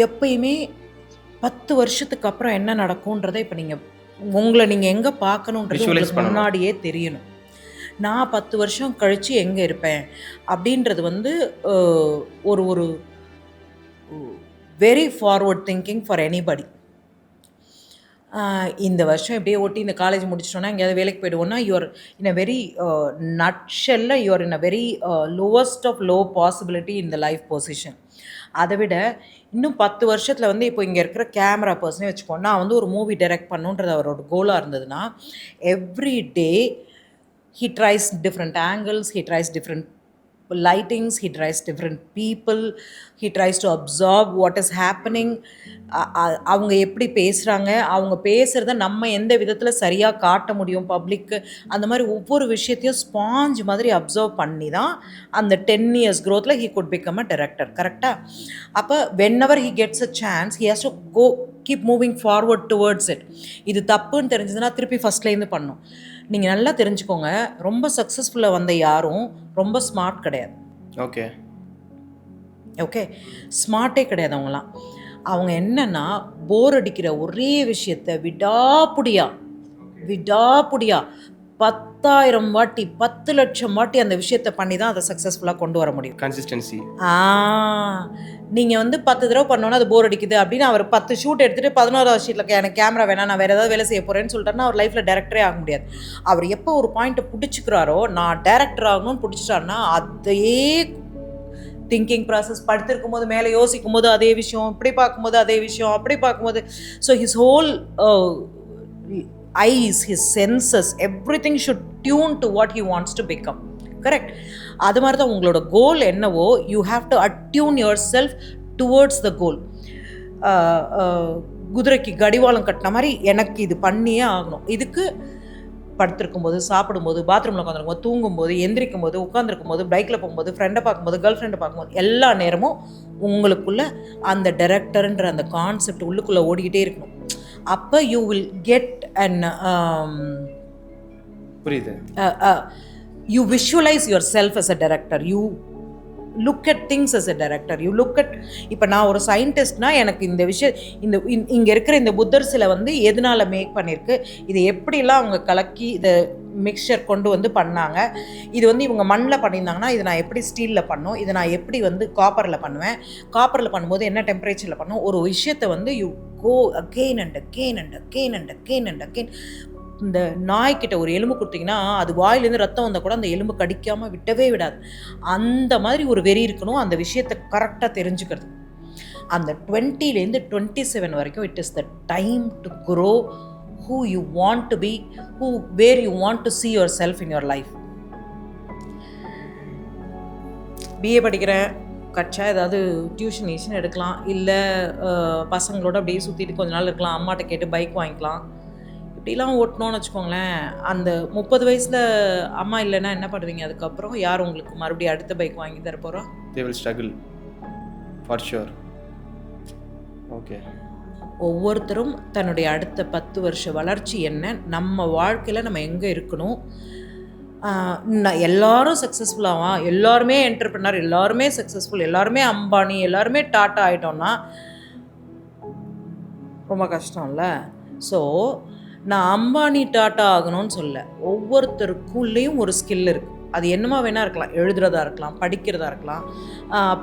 எப்பயுமே 10 வருஷத்துக்கு அப்புறம் என்ன நடக்கும்ன்றதை இப்போ உங்களை நீங்கள் எங்கே பார்க்கணுன்றது உங்களுக்கு முன்னாடியே தெரியணும். நான் 10 வருஷம் கழித்து எங்கே இருப்பேன் அப்படின்றது வந்து ஒரு very forward thinking for anybody. இந்த வருஷம் எப்படியே ஓட்டி இந்த காலேஜ் முடிச்சிட்டோன்னா எங்கேயாவது வேலைக்கு போயிடுவோன்னா யூஆர் இன் அ வெரி நட்ஷெல்ல you're in a very lowest of low possibility இந்த லைஃப் பொசிஷன். அதை விட இன்னும் 10 வருஷத்தில் வந்து இப்போ இங்கே இருக்கிற கேமரா பர்சனே வச்சுக்கோன்னா வந்து ஒரு மூவி டைரக்ட் பண்ணுன்றது அவரோட கோலாக இருந்ததுன்னா every day he tries different angles, he tries different lightings, he tries different people, he tries to absorb what is happening. அவங்க எப்படி பேசுகிறாங்க, அவங்க பேசுகிறத நம்ம எந்த விதத்தில் சரியாக காட்ட முடியும் பப்ளிக்கு, அந்த மாதிரி ஒவ்வொரு விஷயத்தையும் ஸ்பாஞ்ச் மாதிரி அப்சர்வ் பண்ணி தான் அந்த 10 years growthல he could become a director. கரெக்டாக? அப்போ whenever he gets a chance he has to go keep moving forward towards it. இது தப்புன்னு தெரிஞ்சதுன்னா திருப்பி ஃபஸ்ட்லேருந்து பண்ணும். நீங்கள் நல்லா தெரிஞ்சுக்கோங்க, ரொம்ப சக்ஸஸ்ஃபுல்லாக வந்த யாரும் ரொம்ப ஸ்மார்ட் கிடையாது. ஓகே ஓகே, ஸ்மார்ட்டே கிடையாது அவங்களாம். அவங்க என்னன்னா போர் அடிக்கிற ஒரே விஷயத்தை விடாப்புடியா 10,000 வாட்டி 10 லட்சம் வாட்டி அந்த விஷயத்தை பண்ணி தான் அதை சக்ஸஸ்ஃபுல்லாக கொண்டு வர முடியும். கன்சிஸ்டன்சி. நீங்கள் வந்து 10 தடவை பண்ணோன்னா அது போர் அடிக்குது அப்படின்னு அவர் 10 ஷூட் எடுத்துகிட்டு 11வது ஷீட்டில் எனக்கு கேமரா வேணாம், நான் வேறு ஏதாவது வேலை செய்ய போகிறேன்னு சொல்லிட்டாருன்னா அவர் லைஃப்பில் டேரக்டரே ஆக முடியாது. அவர் எப்போ ஒரு பாயிண்ட்டை பிடிச்சிக்கிறாரோ நான் டேரக்டர் ஆகணும்னு பிடிச்சிட்டாருன்னா அதையே திங்கிங் ப்ராசஸ், படுத்திருக்கும் போது மேலே யோசிக்கும் போது அதே விஷயம், இப்படி பார்க்கும்போது அதே விஷயம், அப்படி பார்க்கும்போது, so his whole eyes, his senses, everything should tune to what he wants to become. Correct? அது மாதிரி தான் உங்களோட கோல் என்னவோ you have to attune yourself towards the goal. குதிரைக்கு கடிவாளம் கட்டின மாதிரி எனக்கு இது பண்ணியே ஆகணும். இதுக்கு படுத்திருக்கும் போது, சாப்பிடும்போது, பாத்ரூமில் உட்காந்துருக்கும் போது, தூங்கும்போது, எந்திரிக்கும் போது, உட்காந்துருக்கும் போது, பைக்கில் போகும்போது, ஃப்ரெண்டை பார்க்கும்போது, கேர்ள் ஃப்ரெண்டை பார்க்கும்போது, எல்லா நேரமும் உங்களுக்குள்ள அந்த டைரக்டர்ன்ற அந்த கான்செப்ட் உள்ளுக்குள்ளே ஓடிக்கிட்டே இருக்கணும். அப்போ யூ வில் கெட் அண்ட் புரியுது, you visualise yourself as a director, you look at things as a director, you look at. இப்போ நான் ஒரு சயின்டிஸ்ட்னா எனக்கு இந்த விஷயம், இங்கே இருக்கிற இந்த புத்தர் சிலை வந்து எதனால் மேக் பண்ணியிருக்கு, இதை எப்படிலாம் அவங்க கலக்கி இதை மிக்சர் கொண்டு வந்து பண்ணாங்க, இது வந்து இவங்க மண்ணில் பண்ணியிருந்தாங்கன்னா இதை நான் எப்படி ஸ்டீலில் பண்ணோம், இதை நான் எப்படி வந்து காப்பரில் பண்ணுவேன், காப்பரில் பண்ணும்போது என்ன டெம்பரேச்சரில் பண்ணும், ஒரு விஷயத்தை வந்து you go again and again and again and again and again. இந்த நாய்க்கிட்ட ஒரு எலும்பு கொடுத்தீங்கன்னா அது வாயிலேருந்து ரத்தம் வந்தால் கூட அந்த எலும்பு கடிக்காமல் விட்டவே விடாது. அந்த மாதிரி ஒரு வெறி இருக்கணும் அந்த விஷயத்தை கரெக்டாக தெரிஞ்சுக்கிறது. அந்த 20லேருந்து 27 வரைக்கும் it is the time to grow who you want to be, where you want to see yourself in your life. BA படிக்கிறேன், கட்சா ஏதாவது டியூஷன் எடுக்கலாம், இல்லை பசங்களோட அப்படியே சுற்றிட்டு கொஞ்ச நாள் இருக்கலாம், அம்மாட்ட கேட்டு பைக் வாங்கிக்கலாம், இப்படிலாம் ஓட்டணும்னு வச்சுக்கோங்களேன். அந்த 30 வயசில் அம்மா இல்லைன்னா என்ன பண்ணுவீங்க? அதுக்கப்புறம் யார் உங்களுக்கு மறுபடியும் அடுத்த பைக் வாங்கி தர போகிறோம்? they will struggle for sure. Okay, ஒவ்வொருத்தரும் தன்னுடைய அடுத்த 10 வருஷ வளர்ச்சி என்ன, நம்ம வாழ்க்கையில் நம்ம எங்கே இருக்கணும், எல்லாரும் சக்ஸஸ்ஃபுல்லாவா, எல்லாருமே என்டர்பிரனர், எல்லாருமே சக்ஸஸ்ஃபுல், எல்லாருமே அம்பானி, எல்லாருமே டாட்டா ஆகிட்டோம்னா ரொம்ப கஷ்டம்ல. ஸோ நான் அம்பானி டாட்டா ஆகணும்னு சொல்ல, ஒவ்வொருத்தருக்குள்ளேயும் ஒரு ஸ்கில் இருக்குது. அது என்னமா வேணால் இருக்கலாம், எழுதுறதா இருக்கலாம், படிக்கிறதா இருக்கலாம்,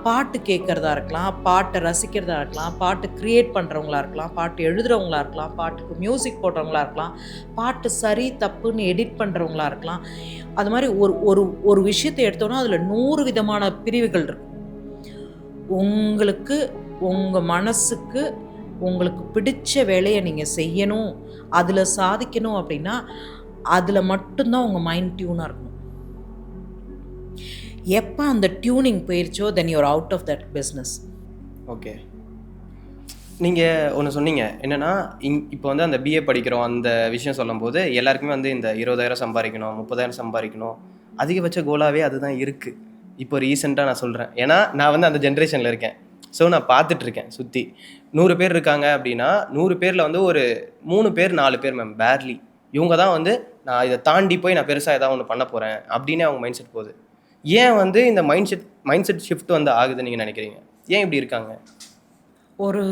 பாட்டு கேட்குறதா இருக்கலாம், பாட்டை ரசிக்கிறதா இருக்கலாம், பாட்டு க்ரியேட் பண்ணுறவங்களா இருக்கலாம், பாட்டு எழுதுகிறவங்களா இருக்கலாம், பாட்டுக்கு மியூசிக் போடுறவங்களா இருக்கலாம், பாட்டு சரி தப்புன்னு எடிட் பண்ணுறவங்களா இருக்கலாம். அது மாதிரி ஒரு விஷயத்தை எடுத்தோன்னா அதில் 100 விதமான பிரிவுகள் இருக்கும். உங்களுக்கு உங்கள் மனசுக்கு உங்களுக்கு பிடிச்ச வேலையை நீங்கள் செய்யணும், அதில் சாதிக்கணும் அப்படின்னா அதில் மட்டும்தான் உங்கள் மைண்ட் டியூனாக இருக்கணும். எப்போ அந்த டியூனிங் போயிடுச்சோ then you're out of that business. Okay, நீங்கள் ஒன்று சொன்னீங்க என்னென்னா, இப்போ வந்து அந்த பிஏ படிக்கிறோம் அந்த விஷயம் சொல்லும்போது எல்லாருக்குமே வந்து இந்த 20,000 சம்பாதிக்கணும், 30,000 சம்பாதிக்கணும், அதிகபட்ச கோலாகவே அதுதான் இருக்குது. இப்போ ரீசெண்டாக நான் சொல்கிறேன், ஏன்னா நான் வந்து அந்த ஜென்ரேஷனில் இருக்கேன். ஸோ நான் பார்த்துட்ருக்கேன் சுற்றி 100 பேர் இருக்காங்க அப்படின்னா 100 பேரில் வந்து ஒரு 3 பேர் 4 பேர் மேம் பேர்லி இவங்க தான் வந்து நான் இதை தாண்டி போய் நான் பெருசாக ஏதாவது ஒன்று பண்ண போகிறேன் அப்படின்னு அவங்க மைண்ட் செட் போகுது. ஏன் வந்து இந்த மைண்ட் செட் ஷிஃப்ட் வந்து ஆகுதுன்னு நீங்கள் நினைக்கிறீங்க? ஏன் இப்படி இருக்காங்க? ஒரு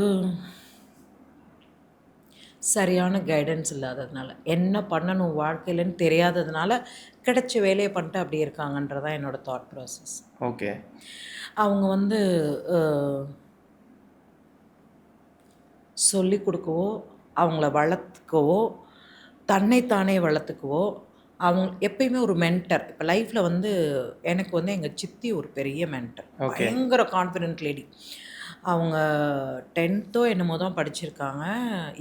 சரியான கைடன்ஸ் இல்லாததுனால, என்ன பண்ணணும் வாழ்க்கையிலன்னு தெரியாததுனால கிடைச்ச வேலையை பண்ணிட்டு அப்படி இருக்காங்கன்றதான் என்னோடய தாட் ப்ராசஸ். ஓகே, அவங்க வந்து சொல்லி கொடுக்கவோ அவங்கள வளர்த்துக்கவோ, தன்னைத்தானே வளர்த்துக்கவோ, அவங்க எப்பயுமே ஒரு மென்டர். இப்போ லைஃப்பில் வந்து எனக்கு வந்து எங்கள் சித்தி ஒரு பெரிய மென்டர். ஓகே. பயங்கர கான்ஃபிடென்ட் லேடி. அவங்க 10த்தோ என்னமோ தான் படிச்சிருக்காங்க.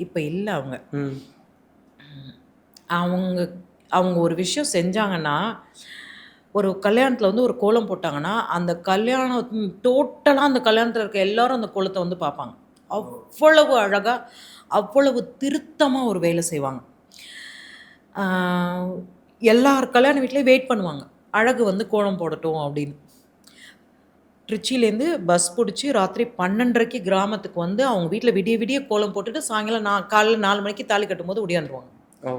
இப்போ இல்லை அவங்க. ம். அவங்க அவங்க ஒரு விஷயம் செஞ்சாங்கன்னா, ஒரு கல்யாணத்தில் வந்து ஒரு கோலம் போட்டாங்கன்னா, அந்த கல்யாணம் டோட்டலாக அந்த கல்யாணத்தில் இருக்க எல்லாரும் அந்த கோலத்தை வந்து பார்ப்பாங்க. அவ்வளவு அழகா, அவ்வளவு திருத்தமா ஒரு வேலை செய்வாங்க. எல்லார் கல்யாண வீட்லேயும் வெயிட் பண்ணுவாங்க. அழகு வந்து கோலம் போடட்டும் அப்படின்னு. திருச்சியிலேருந்து பஸ் பிடிச்சி ராத்திரி 12:30க்கு கிராமத்துக்கு வந்து அவங்க வீட்டில் விடிய விடிய கோலம் போட்டுட்டு சாயங்காலம் காலைல 4 மணிக்கு தாலி கட்டும்போது ஒடியாந்துருவாங்க. ஓ.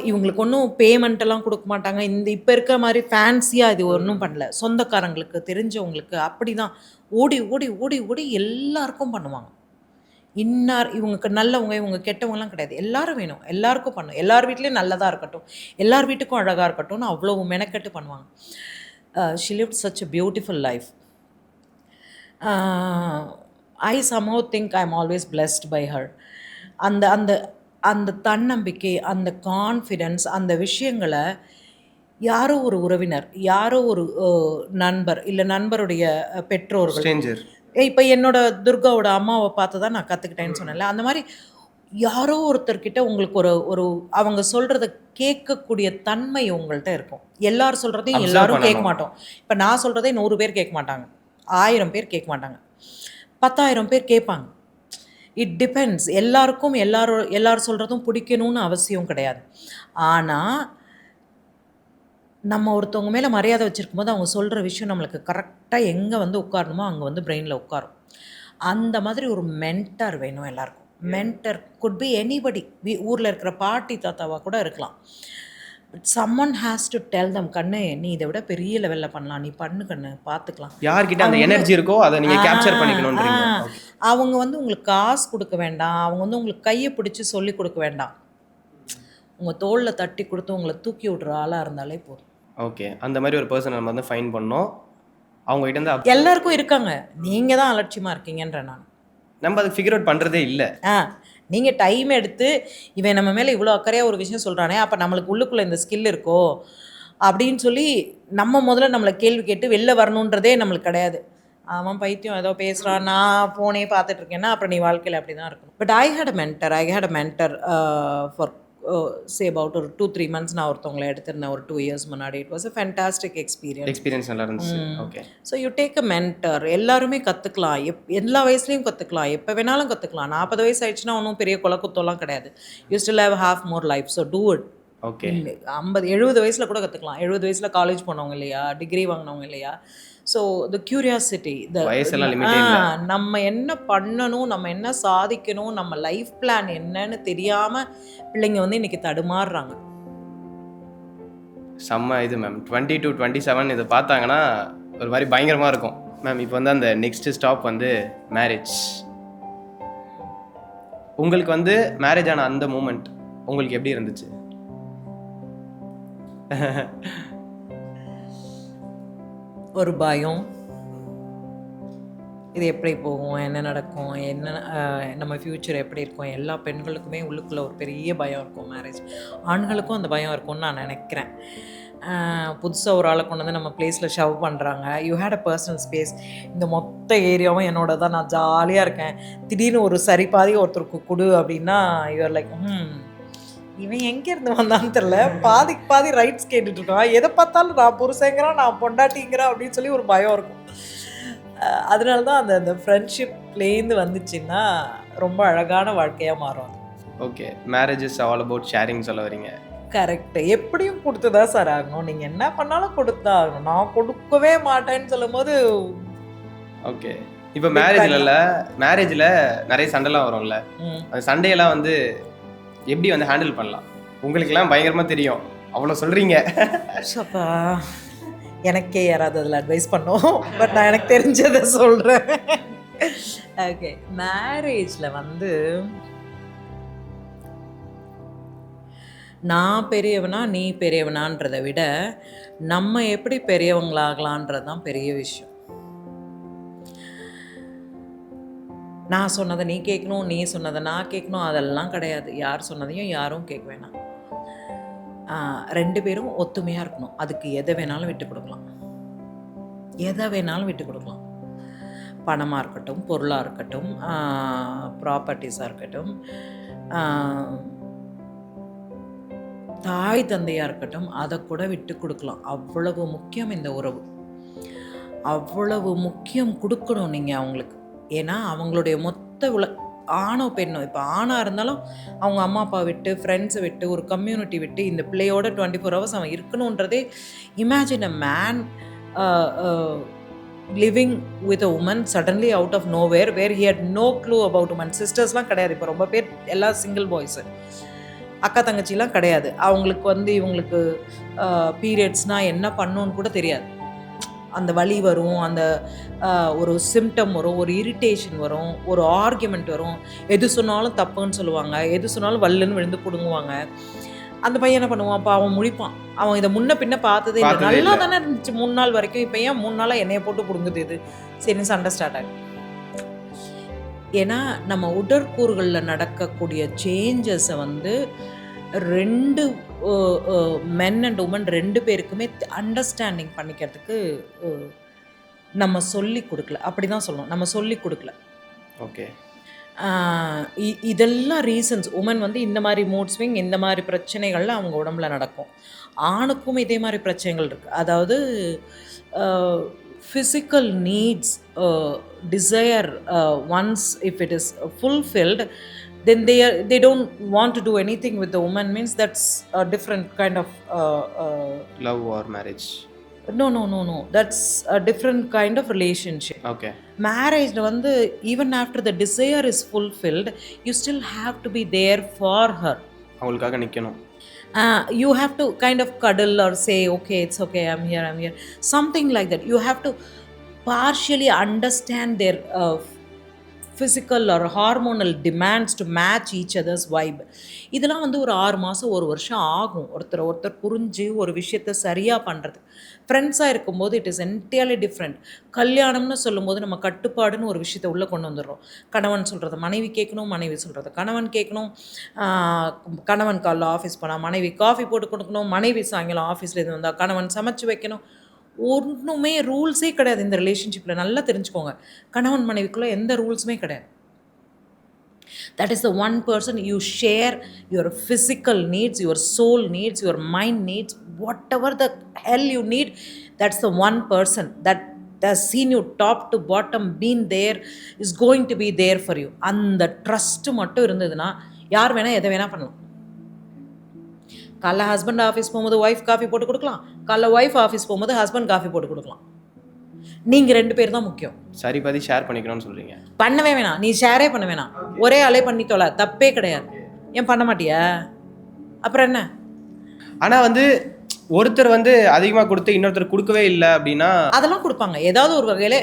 இவங்களுக்கு ஒன்றும் பேமெண்ட்டெல்லாம் கொடுக்க மாட்டாங்க. இப்போ இருக்கிற மாதிரி ஃபேன்சியாக இது ஒன்றும் பண்ணல. சொந்தக்காரங்களுக்கு தெரிஞ்சவங்களுக்கு அப்படி தான் ஓடி ஓடி ஓடி ஓடி எல்லாருக்கும் பண்ணுவாங்க. இவங்களுக்கு நல்லவங்க, இவங்க கெட்டவங்கலாம் கிடையாது. எல்லாரும் வேணும், எல்லாருக்கும் பண்ணணும். எல்லார் வீட்லேயும் நல்லதாக இருக்கட்டும், எல்லார் வீட்டுக்கும் அழகாக இருக்கட்டும்னு அவ்வளோ மெனக்கெட்டு பண்ணுவாங்க. She lived such a beautiful life. I somehow think I am always blessed by her. அந்த அந்த அந்த தன்னம்பிக்கை, அந்த கான்ஃபிடென்ஸ், அந்த விஷயங்களை யாரோ ஒரு உறவினர், யாரோ ஒரு நண்பர், இல்லை நண்பருடைய பெற்றோர்கள், ஸ்ட்ரேஞ்சர். இப்போ என்னோட துர்காவோட அம்மாவை பார்த்து தான் நான் கற்றுக்கிட்டேன்னு சொன்னேன்ல, அந்த மாதிரி யாரோ ஒருத்தர்கிட்ட உங்களுக்கு ஒரு ஒரு அவங்க சொல்கிறத கேட்கக்கூடிய தன்மை உங்கள்கிட்ட இருக்கும். எல்லாரும் சொல்கிறதையும் Observe எல்லாரும் கேட்க பண்ணணும். மாட்டோம். இப்போ நான் சொல்கிறதே 100 பேர் கேட்க மாட்டாங்க, 1000 பேர் கேட்க மாட்டாங்க, 10,000 பேர் கேட்பாங்க. It depends. எல்லாருக்கும் எல்லாரும் சொல்கிறதும் பிடிக்கணும்னு அவசியம் கிடையாது. ஆனால் நம்ம ஒருத்தவங்க மேலே மரியாதை வச்சுருக்கும் போது அவங்க சொல்கிற விஷயம் நம்மளுக்கு கரெக்டாக எங்கே வந்து உட்காரணுமோ அங்கே வந்து பிரெயினில் உட்காரும். அந்த மாதிரி ஒரு மென்டர் வேணும் எல்லாருக்கும். Mentor could be anybody. ஊரில் இருக்கிற பாட்டி தாத்தாவாக கூட இருக்கலாம். But summon has to tell them, கண்ணு நீ இதை விட பெரிய லெவலில் பண்ணலாம், நீ பண்ணு கண்ணு, பார்த்துக்கலாம். யார்கிட்ட அந்த எனர்ஜி இருக்கோ அதை நீங்க கேப்சர் பண்ணிக்கணும்ன்றீங்க. Okay. அவங்க வந்து உங்களுக்கு காசு கொடுக்க வேண்டாம், அவங்க வந்து உங்களுக்கு கையை பிடிச்சி சொல்லி கொடுக்க வேண்டாம். உங்கள் தோளில் தட்டி கொடுத்து உங்களை தூக்கி விட்ற ஆளாக இருந்தாலே போதும். ஓகே. அந்த மாதிரி ஒரு பர்சன் நம்ம வந்து ஃபைன் பண்ணோம். அவங்க கிட்ட இருந்து எல்லாருக்கும் இருக்காங்க, நீங்கள் தான் அலட்சியமாக இருக்கீங்கன்ற நான். நம்ம அதை ஃபிகர் அவுட் பண்ணுறதே இல்லை. நீங்கள் டைம் எடுத்து இவன் நம்ம மேலே இவ்வளோ அக்கறையாக ஒரு விஷயம் சொல்கிறானே, அப்போ நம்மளுக்கு உள்ளுக்குள்ளே இந்த ஸ்கில் இருக்கோ அப்படின்னு சொல்லி நம்ம முதல்ல நம்மளை கேள்வி கேட்டு வெளில வரணுன்றதே நம்மளுக்கு கிடையாது. அவன் பைத்தியம் ஏதோ பேசுகிறான், நான் ஃபோனே பார்த்துட்ருக்கேன்னா அப்புறம் நீ வாழ்க்கையில் அப்படி தான் இருக்கணும். But I had a mentor for say about ஒரு 2-3 months நான் ஒருத்தவங்களை எடுத்திருந்தேன் ஒரு 2 years முன்னாடி. It was a fantastic experience நல்லா இருந்துச்சு. Okay. So you take a mentor. எல்லாருமே கற்றுக்கலாம், எல்லா வயசுலேயும் கற்றுக்கலாம், எப்போ வேணாலும் கற்றுக்கலாம். 40 வயசு ஆயிடுச்சுன்னா ஒன்றும் பெரிய குலக்குத்தம்லாம் கிடையாது. You still have half more life, so do it. Okay. 70 வயசில் கூட கற்றுக்கலாம். 70 வயசில் காலேஜ் போனவங்க இல்லையா, டிகிரி வாங்கினவங்க இல்லையா. ஸோ த கியூரியாசிட்டி, வயசெல்லாம் லிமிட்டே இல்லை. நம்ம என்ன பண்ணணும், நம்ம என்ன சாதிக்கணும், நம்ம லைஃப் பிளான் என்னன்னு தெரியாமல் பிள்ளைங்க வந்து இன்றைக்கி தடுமாறுறாங்க. செம்ம இது மேம். 20 to 27 இதை பார்த்தாங்கன்னா ஒரு மாதிரி பயங்கரமாக இருக்கும் மேம். இப்போ வந்து அந்த நெக்ஸ்ட் ஸ்டாப் வந்து மேரேஜ். உங்களுக்கு வந்து மேரேஜ் ஆன அந்த மூமெண்ட் உங்களுக்கு எப்படி இருந்துச்சு? ஒரு பயம், இது எப்படி போகும், என்ன நடக்கும், என்ன நம்ம ஃப்யூச்சர் எப்படி இருக்கும், எல்லா பெண்களுக்குமே உள்ளுக்குள்ளே ஒரு பெரிய பயம் இருக்கும். மேரேஜ் ஆண்களுக்கும் அந்த பயம் இருக்கும்னு நான் நினைக்கிறேன். புதுசாக ஒரு ஆளை கொண்டு வந்து நம்ம பிளேஸில் ஷவ் பண்ணுறாங்க. You had a personal space. இந்த மொத்த ஏரியாவும் என்னோட தான், நான் ஜாலியாக இருக்கேன். திடீர்னு ஒரு சரி பாதி ஒருத்தருக்கு கொடு அப்படின்னா யூஆர் லைக் இவன் எங்கேருந்து வந்தான்னு தெரில, பாதிக்கு பாதி ரைட்ஸ் கேட்டுட்ருக்கான், எதை பார்த்தாலும் நான் புருஷங்கிறான், நான் பொண்டாட்டிங்கிறான் அப்படின்னு சொல்லி ஒரு பயம் இருக்கும். அதனால தான் அந்த ஃப்ரெண்ட்ஷிப்லேருந்து வந்துச்சுன்னா ரொம்ப அழகான வாழ்க்கையாக மாறும் அது. Okay. Marriage is all about sharing சொல்ல வரீங்க. கரெக்டு. எப்படியும் கொடுத்து தான் சார் ஆகணும், நீங்கள் என்ன பண்ணாலும் கொடுத்து தான் ஆகணும். நான் கொடுக்கவே மாட்டேன்னு சொல்லும் போது ஓகே. இப்போ மேரேஜில் நிறைய சண்டைலாம் வரும்ல, அந்த சண்டையெல்லாம் வந்து எப்படி வந்து ஹேண்டில் பண்ணலாம்? உங்களுக்கெல்லாம் பயங்கரமாக தெரியும், அவ்வளோ சொல்கிறீங்க. அப்பா எனக்கே யாராவது அதில் அட்வைஸ் பண்ணோம், பட் நான் எனக்கு தெரிஞ்சதை சொல்கிறேன். ஓகே. மேரேஜில் வந்து நான் பெரியவனா நீ பெரியவனான்றதை விட நம்ம எப்படி பெரியவங்களாகலான்றது தான் பெரிய விஷயம். நான் சொன்னதை நீ கேட்கணும், நீ சொன்னதை நான் கேட்கணும், அதெல்லாம் கிடையாது. யார் சொன்னதையும் யாரும் கேட்க வேணாம். 2 பேரும் ஒத்துமையாக இருக்கணும். அதுக்கு எதை வேணாலும் விட்டு கொடுக்கலாம். எதை வேணாலும் விட்டு கொடுக்கலாம். பணமாக இருக்கட்டும், பொருளாக இருக்கட்டும், ப்ராப்பர்ட்டிஸாக இருக்கட்டும், தாய் தந்தையாக இருக்கட்டும், அதை கூட விட்டு கொடுக்கலாம். அவ்வளவு முக்கியம் இந்த உறவு. அவ்வளவு முக்கியம் கொடுக்கணும் நீங்கள் அவங்களுக்கு. ஏன்னா அவங்களுடைய மொத்த ஆணோ பெண்ணோ, இப்போ ஆணாக இருந்தாலும் அவங்க அம்மா அப்பா விட்டு, ஃப்ரெண்ட்ஸை விட்டு, ஒரு கம்யூனிட்டி விட்டு இந்த பிள்ளையோட 24 ஹவர்ஸ் அவன் இருக்கணுன்றதே. Imagine a man living with a woman suddenly out of nowhere where he had no clue about woman. சிஸ்டர்ஸ்லாம் கிடையாது. இப்போ ரொம்ப பேர் எல்லாம் சிங்கிள் பாய்ஸு, அக்கா தங்கச்சிலாம் கிடையாது. அவங்களுக்கு இவங்களுக்கு பீரியட்ஸ்னால் என்ன பண்ணணுன்னு கூட தெரியாது. அந்த வலி வரும், அந்த ஒரு சிம்டம் வரும், ஒரு இரிட்டேஷன் வரும், ஒரு ஆர்கியூமெண்ட் வரும். எது சொன்னாலும் தப்புன்னு சொல்லுவாங்க, எது சொன்னாலும் வல்லுன்னு விழுந்து பிடுங்குவாங்க. அந்த பையன் என்ன பண்ணுவான், அப்போ அவன் முழிப்பான். அவன் இதை முன்ன பின்ன பார்த்ததே இல்லை. நல்லா தானே இருந்துச்சு 3 நாள் வரைக்கும், இப்போ ஏன் 3 நாளாக என்னைய போட்டு பிடுங்குது இது? சரி, சண்டை ஸ்டார்ட் ஆகும். ஏன்னா நம்ம உடற்கூறுகளில் நடக்கக்கூடிய சேஞ்சஸை 2 மென் அண்ட் உமன் 2 பேருக்குமே அண்டர்ஸ்டாண்டிங் பண்ணிக்கிறதுக்கு நம்ம சொல்லி கொடுக்கல. அப்படி தான் சொல்லணும், நம்ம சொல்லி கொடுக்கல. ஓகே. இதெல்லாம் ரீசன்ஸ். உமன் இந்த மாதிரி மூட் ஸ்விங், இந்த மாதிரி பிரச்சனைகள்லாம் அவங்க உடம்புல நடக்கும். ஆணுக்கும் இதே மாதிரி பிரச்சனைகள் இருக்குது. அதாவது physical needs, desire, once if it is fulfilled, then they don't want to do anything with the woman. Means that's a different kind of love or marriage. No, that's a different kind of relationship. Okay. Marriage even after the desire is fulfilled, you still have to be there for her. அவங்களுக்காக நிக்கணும். You have to kind of cuddle or say, okay, it's okay, I'm here, something like that. You have to partially understand their physical or hormonal demands to match each other's vibe. இதெல்லாம் ஒரு 6 மாதம் 1 வருஷம் ஆகும் ஒருத்தர் புரிஞ்சு ஒரு விஷயத்தை சரியாக பண்ணுறது. ஃப்ரெண்ட்ஸாக இருக்கும்போது இட் இஸ் என்டையர்லி டிஃப்ரெண்ட். கல்யாணம்னு சொல்லும்போது நம்ம கட்டுப்பாடுன்னு ஒரு விஷயத்தை உள்ளே கொண்டு வந்துடுறோம். கணவன் சொல்கிறத மனைவி கேட்கணும், மனைவி சொல்கிறத கணவன் கேட்கணும். கணவன் காலைல ஆஃபீஸ் போனால் மனைவி காஃபி போட்டு கொடுக்கணும், மனைவி சாயங்காலம் ஆஃபீஸ்லேருந்து வந்தால் கணவன் சமைச்சு வைக்கணும். ஒன்றுமே ரூல்ஸே கிடையாது இந்த ரிலேஷன்ஷிப்பில். நல்லா தெரிஞ்சுக்கோங்க, கணவன் மனைவிக்குள்ளே எந்த ரூல்ஸுமே கிடையாது. That is the one person you share your physical needs, your soul needs, your mind needs, whatever the hell you need. That's the one person that has seen you top to bottom, been there, is going to be there for you. அந்த trust மட்டும் இருந்ததுன்னா யார் வேணால் எதை வேணால் பண்ணலாம். காலைல husband office போகும்போது ஒய்ஃப் காஃபி போட்டு கொடுக்கலாம், காலைல ஒய்ஃப் ஆஃபீஸ் போகும்போது ஹஸ்பண்ட் காஃபி போட்டு கொடுக்கலாம். நீங்கள் 2 பேர் தான் முக்கியம். சரி, பாதி ஷேர் பண்ணிக்கணும்னு சொல்கிறீங்க. பண்ணவே வேணாம், நீ ஷேரே பண்ண வேணாம், ஒரே ஆளே பண்ணி தொலை, தப்பே கிடையாது. ஏன் பண்ண மாட்டியா? அப்புறம் என்ன? ஆனால் ஒருத்தர் அதிகமாக கொடுத்து இன்னொருத்தர் கொடுக்கவே இல்லை அப்படின்னா அதெல்லாம் கொடுப்பாங்க. ஏதாவது ஒரு வகையில்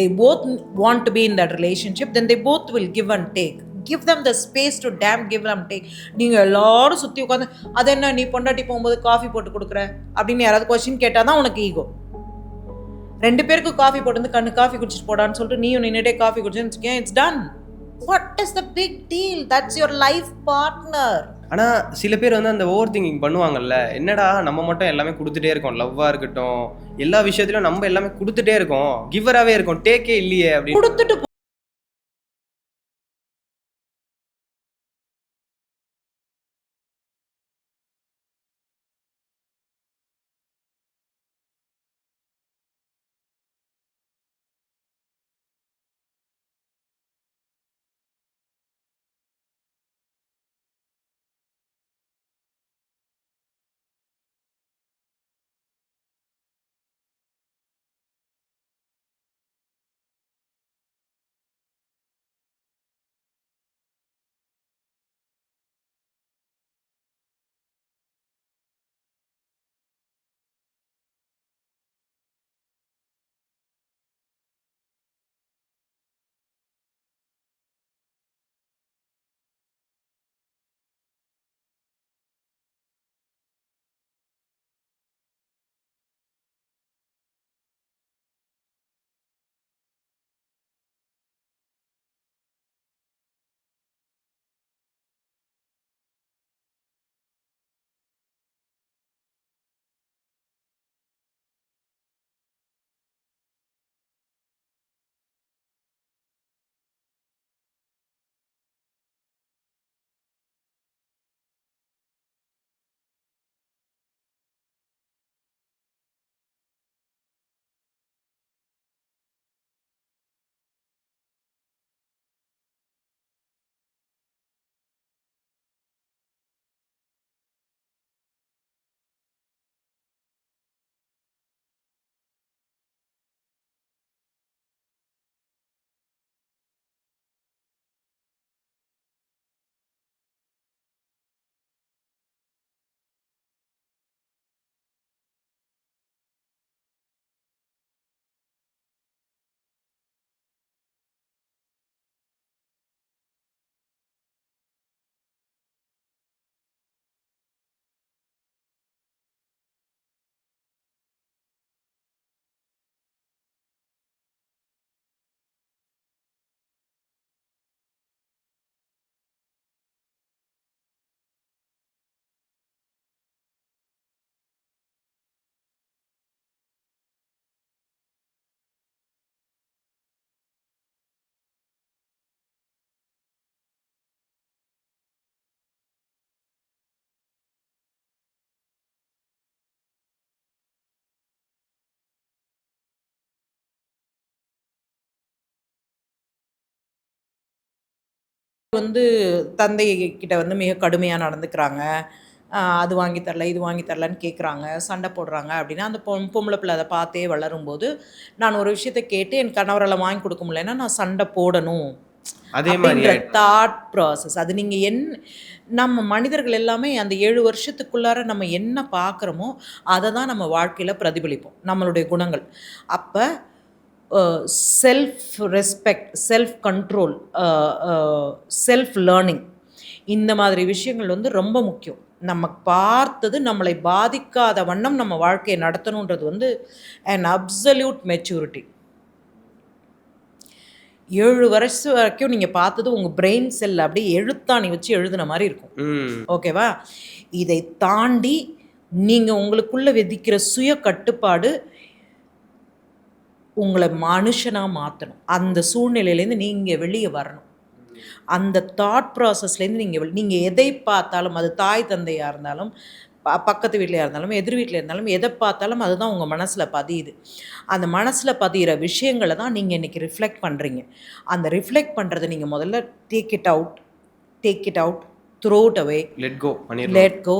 they both want to be in that relationship, then they both will give and take. Give them the space to give and take. நீங்கள் எல்லாரும் சுற்றி உட்காந்து அது என்ன நீ பொண்டாட்டி போகும்போது காஃபி போட்டு கொடுக்குற அப்படின்னு யாராவது கொஸ்டின் கேட்டால் தான் உனக்கு ஈகோ. 2 பேருக்கு காஃபி போட்டு கண்ணு காஃபி குடிச்சிட்டு போடான்னு சொல்லிட்டு நீயும் நின்றுட்டே காஃபி குடிச்சுன்னு வச்சுக்கேன், it's done. What is the big deal? That's your life partner. ஆனால் சில பேர் அந்த ஓவர் திங்கிங் பண்ணுவாங்கல்ல, என்னடா நம்ம மட்டும் எல்லாமே கொடுத்துட்டே இருக்கோம், லவ்வாக இருக்கட்டும் எல்லா விஷயத்திலும் நம்ம எல்லாமே கொடுத்துட்டே இருக்கோம், கிவராகவே இருக்கோம், டேக்கே இல்லையே அப்படின்னு கொடுத்துட்டு வந்து தந்தை கிட்ட வந்து மிக கடுமையாக நடந்துக்கிறாங்க. அது வாங்கி தரல, இது வாங்கி தரலன்னு கேட்குறாங்க, சண்டை போடுறாங்க அப்படின்னா, அந்த பொம்பளை பிள்ளை அதை பார்த்தே வளரும்போது, நான் ஒரு விஷயத்த கேட்டு என் கணவரால் வாங்கி கொடுக்க முடியலன்னா, நான் சண்டை போடணும் அதே மாதிரி அப்படின்ற தாட் ப்ராசஸ். அது நீங்கள் நம்ம மனிதர்கள் எல்லாமே அந்த 7 வருஷத்துக்குள்ளார நம்ம என்ன பார்க்குறோமோ, அதை தான் நம்ம வாழ்க்கையில் பிரதிபலிப்போம், நம்மளுடைய குணங்கள். அப்போ self respect, self control, self learning, இந்த மாதிரி விஷயங்கள் வந்து ரொம்ப முக்கியம். நம்ம பார்த்தது நம்மளை பாதிக்காத வண்ணம் நம்ம வாழ்க்கையை நடத்தணுன்றது வந்து an absolute மெச்சூரிட்டி. 7 வருஷம் வரைக்கும் நீங்கள் பார்த்தது உங்கள் பிரெயின் செல் அப்படியே எழுத்தாணி வச்சு எழுதுன மாதிரி இருக்கும். ஓகேவா? இதை தாண்டி நீங்கள் உங்களுக்குள்ளே விதிக்கிற சுய கட்டுப்பாடு உங்களை மனுஷனாக மாற்றணும். அந்த சூழ்நிலையிலேருந்து நீங்கள் வெளியே வரணும். அந்த தாட் ப்ராசஸ்லேருந்து நீங்கள் எதை பார்த்தாலும், அது தாய் தந்தையாக இருந்தாலும், பக்கத்து வீட்டிலையாக இருந்தாலும், எதிர் வீட்டில் இருந்தாலும், எதை பார்த்தாலும் அதுதான் உங்கள் மனசில் பதியுது. அந்த மனசில் பதிகிற விஷயங்களை தான் நீங்கள் இன்றைக்கி ரிஃப்ளெக்ட் பண்ணுறீங்க. அந்த ரிஃப்ளெக்ட் பண்ணுறதை நீங்கள் முதல்ல take it out, throw it away, let go,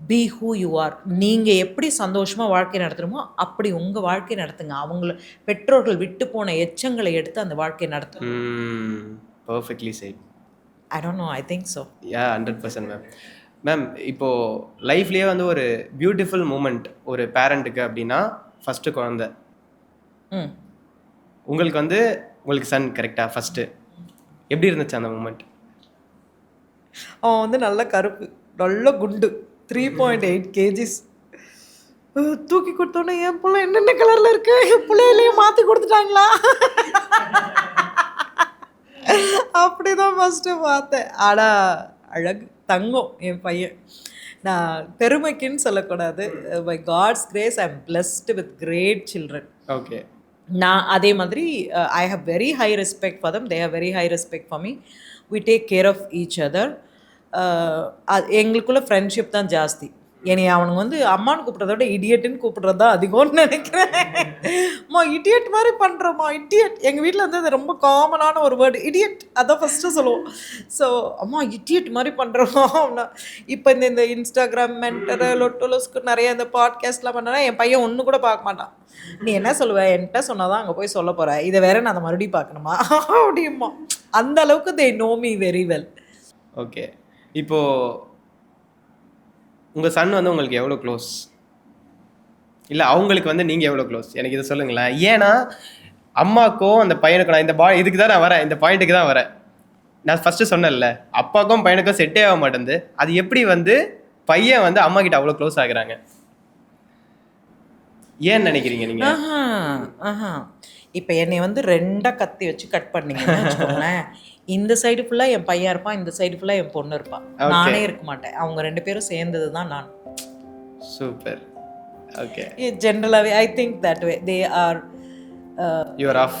be who you are. நீங்கள் எப்படி சந்தோஷமாக வாழ்க்கை நடத்தணுமோ அப்படி உங்கள் வாழ்க்கை நடத்துங்க. பெற்றோர்கள் விட்டு போன எச்சங்களை எடுத்து அந்த வாழ்க்கையை நடத்தணும். Perfectly said. I don't know, I think so. 100% ma'am. Ma'am, இப்போது லைஃப்லேயே வந்து ஒரு பியூட்டிஃபுல் மூமெண்ட் ஒரு பேரண்ட்டுக்கு அப்படின்னா ஃபஸ்ட்டு குழந்தை. உங்களுக்கு சன் கரெக்டாக ஃபஸ்ட்டு எப்படி இருந்துச்சு அந்த மூமெண்ட்? அவன் வந்து நல்ல கருப்பு, நல்ல குண்டு, 3.8 kgs. தூக்கி கொடுத்தோன்னே என் பிள்ளை என்னென்ன கலரில் இருக்கு, என் பிள்ளையிலேயே மாற்றி கொடுத்துட்டாங்களா அப்படிதான் ஃபஸ்ட்டு பார்த்தேன். ஆனால் அழகு, தங்கம் என் பையன். நான் பெருமைக்குன்னு சொல்லக்கூடாது. By God's grace I am blessed with great children. Okay. நான் அதே மாதிரி I have very high respect for them, they have very high respect for me. We take care of each other. எங்களுக்குள்ள ஃப்ரெண்ட்ஷிப் தான் ஜாஸ்தி. என்னை அவனுங்க வந்து அம்மான்னு கூப்பிட்றத விட இடியட்டுன்னு கூப்பிட்றது தான் அதிகம்னு நினைக்கிறேன். அம்மா இடியட் மாதிரி பண்ணுறோம்மா, இடியட். எங்கள் வீட்டில் வந்து அது ரொம்ப காமனான ஒரு வேர்டு, இடியட். அதான் ஃபஸ்ட்டு சொல்லுவோம். ஸோ அம்மா இடியட் மாதிரி பண்ணுறோமா அப்படின்னா, இப்போ இந்த இன்ஸ்டாகிராம் மென்டரு லொட்டோலஸ்க்கு நிறைய இந்த பாட்காஸ்ட்லாம் பண்ணனா என் பையன் ஒன்று கூட பார்க்க மாட்டான். நீ என்ன சொல்லுவ, என்கிட்ட சொன்னால் தான் அங்கே போய் சொல்ல போகிறேன், இதை வேற நான் அதை மறுபடியும் பார்க்கணுமா அப்படிமா. அந்த அளவுக்கு they know me very well. Okay. இப்போது உங்கள் சன் வந்து உங்களுக்கு எவ்வளோ க்ளோஸ், இல்லை அவங்களுக்கு வந்து நீங்கள் எவ்வளோ க்ளோஸ், எனக்கு இதை சொல்லுங்களேன். ஏன்னா அம்மாக்கும் அந்த பையனுக்கும், நான் இதுக்கு தான் நான் வரேன், இந்த பாயிண்ட்டுக்கு தான் வரேன். நான் ஃபஸ்ட்டு சொன்னேன்ல, அப்பாவுக்கும் பையனுக்கும் செட்டே ஆக மாட்டேங்குது. அது எப்படி வந்து பையன் வந்து அம்மா கிட்ட அவ்வளோ க்ளோஸ் ஆகுறாங்க, ஏன்னு நினைக்கிறீங்க நீங்கள்? இப்போ என்னை வந்து 2 கத்தி வச்சு கட் பண்ணீங்கன்னு வச்சுக்கோங்களேன். இந்த சைடு ஃபுல்லாக என் பையன் இருப்பான், இந்த சைடு ஃபுல்லாக என் பொண்ணு இருப்பான். நானே இருக்க மாட்டேன். அவங்க 2 பேரும் சேர்ந்தது தான் நான். சூப்பர். ஓகே. ஜென்ரலாகவே I think that way they are your off.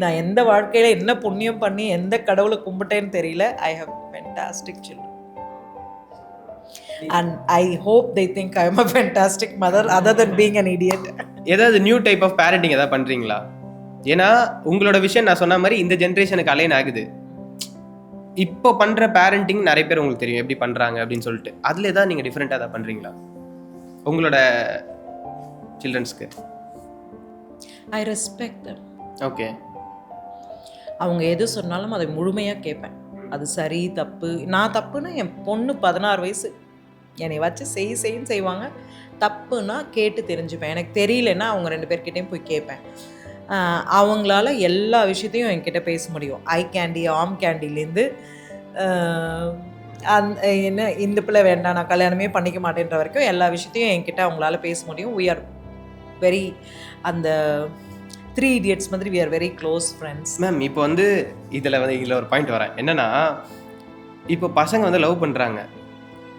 நான் எந்த வாழ்க்கையில் என்ன புண்ணியம் பண்ணி எந்த கடவுளை கும்பிட்டேன்னு தெரியல. I have fantastic children and I hope they think I am a fantastic mother other than being an idiot. ஏதாவது நியூ டைப் ஆஃப் பேரண்டிங் ஏதாவது பண்ணுறீங்களா? ஏன்னா உங்களோட விஷயம் நான் சொன்ன மாதிரி இந்த ஜென்ரேஷனுக்கு அலைன் ஆகுது. இப்போ பண்ணுற பேரண்டிங் நிறைய பேர் உங்களுக்கு தெரியும் எப்படி பண்ணுறாங்க அப்படின்னு சொல்லிட்டு. அதில் ஏதாவது நீங்கள் டிஃப்ரெண்ட்டாக ஏதாவது பண்ணுறீங்களா உங்களோட சில்ட்ரன்ஸ்க்கு? I respect them. ஓகே. அவங்க எது சொன்னாலும் அதை முழுமையாக கேட்பேன். அது சரி தப்பு. நான் தப்புன்னா என் பொண்ணு 16 வயசு என்னை வச்சு செய்யுன்னு செய்வாங்க. தப்புன்னா கேட்டு தெரிஞ்சுப்பேன். எனக்கு தெரியலன்னா அவங்க 2 பேர்கிட்டையும் போய் கேட்பேன். அவங்களால எல்லா விஷயத்தையும் என்கிட்ட பேச முடியும். ஐ கேண்டி, ஆம் கேண்டிலேருந்து என்ன இந்த பிள்ளை வேண்டாம், நான் கல்யாணமே பண்ணிக்க மாட்டேன்ற வரைக்கும் எல்லா விஷயத்தையும் என்கிட்ட அவங்களால பேச முடியும். we are very அந்த 3 idiots மாதிரி we are very close friends. Ma'am, இப்போ வந்து இதில் ஒரு பாயிண்ட் வரேன். என்னன்னா, இப்போ பசங்க வந்து லவ் பண்ணுறாங்க.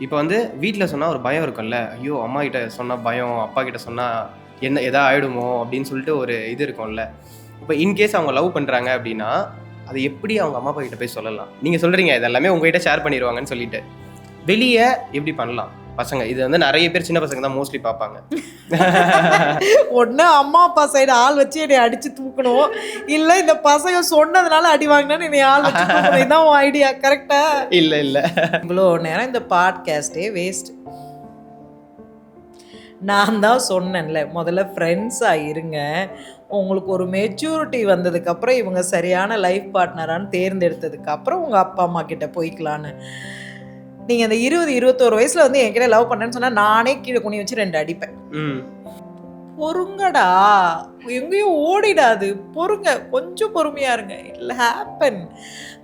இப்போ வந்து வீட்டில் சொன்னால் ஒரு பயம் இருக்கும்ல, ஐயோ அம்மா கிட்ட சொன்னால் பயம், அப்பா கிட்ட சொன்னால் என்ன எதா ஆகிடுமோ அப்படின்னு சொல்லிட்டு ஒரு இது இருக்கும்ல. இப்போ இன்கேஸ் அவங்க லவ் பண்ணுறாங்க அப்படின்னா அது எப்படி அவங்க அம்மா அப்பா கிட்ட போய் சொல்லலாம்? நீங்கள் சொல்கிறீங்க இதெல்லாமே உங்ககிட்ட ஷேர் பண்ணிடுவாங்கன்னு சொல்லிட்டு, வெளியே எப்படி பண்ணலாம்? பசங்க இது வந்து நிறைய பேர் சின்ன பசங்க தான் மோஸ்ட்லி பார்ப்பாங்க. ஒன்று அம்மா அப்பா சைடு ஆள் வச்சு என்னை அடித்து தூக்கணும், இல்லை இந்த பசங்க சொன்னதுனால அடி வாங்கினான்னு என்னை ஆள் வச்சு தூக்கணும். இதுதான் உன் ஐடியா கரெக்டா? இல்லை இல்லை, இவ்வளோ நேரம் இந்த பாட்காஸ்டே வேஸ்ட். நான் தான் சொன்னேன்ல, முதல்ல ஃப்ரெண்ட்ஸாக இருங்க, உங்களுக்கு ஒரு மெச்சூரிட்டி வந்ததுக்கப்புறம் இவங்க சரியான லைஃப் பார்ட்னரான்னு தேர்ந்தெடுத்ததுக்கப்புறம் உங்கள் அப்பா அம்மா கிட்ட போய்க்கலான்னு. நீங்கள் இந்த 20-21 வயசில் வந்து என்கிட்ட லவ் பண்ணேன்னு சொன்னால் நானே கீழே குனி வச்சு 2 அடிப்பேன். பொறுங்கடா, எங்கேயும் ஓடிடாது, பொறுங்க, கொஞ்சம் பொறுமையாக இருங்க, இட் ஹேப்பன்.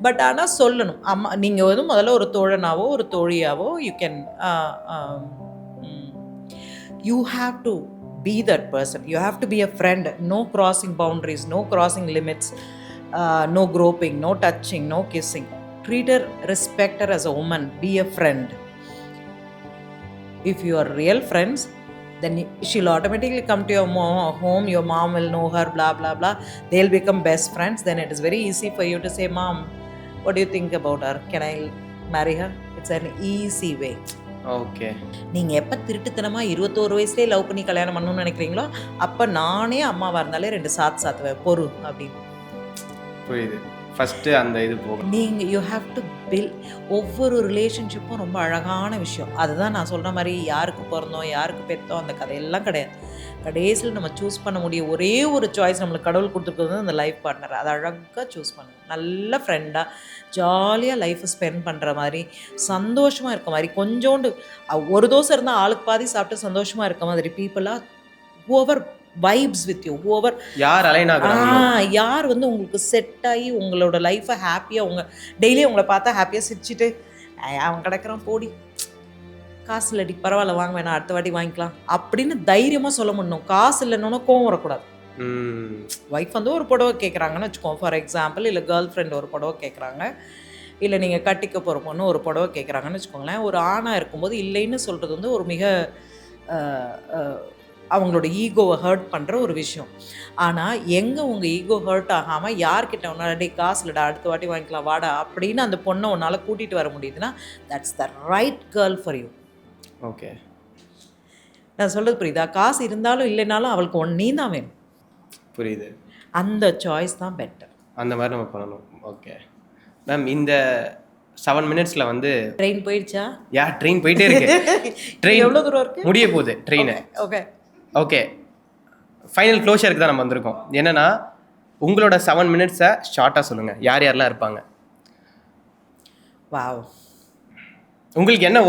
பட் ஆனால் சொல்லணும், அம்மா நீங்கள் வந்து முதல்ல ஒரு தோழனாவோ ஒரு தோழியாவோ you can you have to be that person, you have to be a friend, no crossing boundaries, no crossing limits, no groping, no touching, no kissing. Treat her, respect her as a woman, be a friend. If you are real friends, then she'll automatically come to your home, your mom will know her, blah blah blah, they'll become best friends. Then it is very easy for you to say, mom, what do you think about her, can I marry her? It's an easy way. Okay. நீங்கள் எப்போ திருட்டுத்தனமாக 21 வயசுலேயே love பண்ணி கல்யாணம் பண்ணணும்னு நினைக்கிறீங்களோ அப்போ நானே அம்மாவாக இருந்தாலே 2 சாத்துவேன், பொறு அப்படின்னு. புரியுது. ஃபஸ்ட்டு அந்த இது போகும். நீங்கள் யூ ஹாவ் டு பில்ட். ஒவ்வொரு ரிலேஷன்ஷிப்பும் ரொம்ப அழகான விஷயம். அதுதான் நான் சொல்கிற மாதிரி யாருக்கு பிறந்தோம் யாருக்கு பெற்றோம் அந்த கதையெல்லாம் கிடையாது. கடைசியில் நம்ம சூஸ் பண்ண முடிய ஒரே ஒரு சாய்ஸ் நம்மளுக்கு கடவுள் கொடுத்துருக்கிறது அந்த லைஃப் பார்ட்னர். அதை அழகாக சூஸ் பண்ணுங்க. நல்ல ஃப்ரெண்டாக ஜாலியாக லைஃப்பை ஸ்பெண்ட் பண்ணுற மாதிரி, சந்தோஷமாக இருக்க மாதிரி, கொஞ்சோண்டு ஒரு தோசை இருந்தால் ஆளுக்கு பாதி சாப்பிட்டு சந்தோஷமாக இருக்க மாதிரி பீப்புளாக, whoever vibes with you, whoever யார் அலைன் ஆகுறாங்க, யார் வந்து உங்களுக்கு செட் ஆகி உங்களோட லைஃப்பை ஹாப்பியாக, உங்கள் டெய்லியும் உங்களை பார்த்தா ஹாப்பியாக சிரிச்சுட்டு அவன் கிடக்கிறான் போடி காசு இல்லடி பரவாயில்ல வாங்க வேணாம் அடுத்த வாட்டி வாங்கிக்கலாம் அப்படின்னு தைரியமாக சொல்ல முடியும். காசு இல்லைன்னு கோவம் வரக்கூடாது. ஒய்ஃப் வந்து ஒரு புடவை கேட்குறாங்கன்னு வச்சுக்கோங்க ஃபார் எக்ஸாம்பிள், இல்லை கேர்ள் ஃப்ரெண்ட் ஒரு புடவை கேட்குறாங்க, இல்லை நீங்கள் கட்டிக்க போகிற பொண்ணு ஒரு புடவை கேட்குறாங்கன்னு வச்சுக்கோங்களேன். ஒரு ஆணாக இருக்கும்போது இல்லைன்னு சொல்கிறது வந்து ஒரு மிக அவங்களோட ஈகோவை ஹர்ட் பண்ணுற ஒரு விஷயம். ஆனால் எங்கே உங்கள் ஈகோ ஹர்ட் ஆகாமல் யார்கிட்ட ஒன்றா டே காசு இல்லைடா அடுத்த வாட்டி வாங்கிக்கலாம் வாடா அப்படின்னு அந்த பொண்ணை உன்னால் கூட்டிகிட்டு வர முடியுதுன்னா that's the right girl for you. Okay, நான் சொல்கிறது புரியுதா? காசு இருந்தாலும் இல்லைனாலும் அவளுக்கு நீ தான் வேணும். புரியுது. அந்த சாய்ஸ் தான் பெட்டர். அந்த மாதிரி நம்ம பண்ணணும். ஓகே மேம், இந்த 7 மினிட்ஸில் வந்து ட்ரெயின் போயிடுச்சா? ட்ரெயின் போயிட்டே இருக்கு. ட்ரெயின் எவ்வளோ தூரம் இருக்குது? முடிய போகுது ட்ரெயின். ஓகே ஓகே, ஃபைனல் க்ளோஷருக்கு தான் நம்ம வந்திருக்கோம். என்னென்னா உங்களோட 7 மினிட்ஸை ஷார்ட்டாக சொல்லுங்கள். யார் யாரெல்லாம் இருப்பாங்க? வாவ், உங்களுக்கு என்ன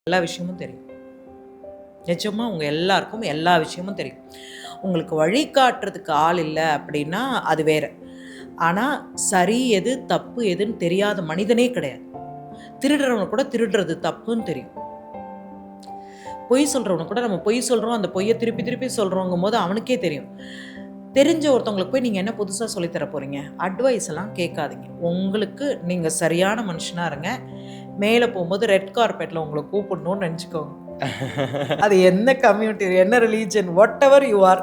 எல்லா விஷயமும் தெரியும். நிச்சயமாக உங்கள் எல்லாருக்கும் எல்லா விஷயமும் தெரியும். உங்களுக்கு வழிகாட்டுறதுக்கு ஆள் இல்லை அப்படின்னா அது வேறு. ஆனால் சரி எது தப்பு எதுன்னு தெரியாத மனிதனே கிடையாது. திருடுறவனுக்கு கூட திருடுறது தப்புன்னு தெரியும். பொய் சொல்கிறவனுக்கு கூட நம்ம பொய் சொல்கிறோம், அந்த பொய்யை திருப்பி திருப்பி சொல்கிறோங்கும் போது அவனுக்கே தெரியும். தெரிஞ்ச ஒருத்தவங்களுக்கு போய் நீங்கள் என்ன புதுசாக சொல்லித்தர போகிறீங்க? அட்வைஸ் எல்லாம் கேட்காதீங்க. உங்களுக்கு நீங்கள் சரியான மனுஷனாக இருங்க. மேலே போகும்போது ரெட் கார்பெட்டில் உங்களை கூப்பிடணும்னு நினச்சிக்கோங்க. அது என்ன கம்யூனிட்டி, என்ன religion, what ever you are,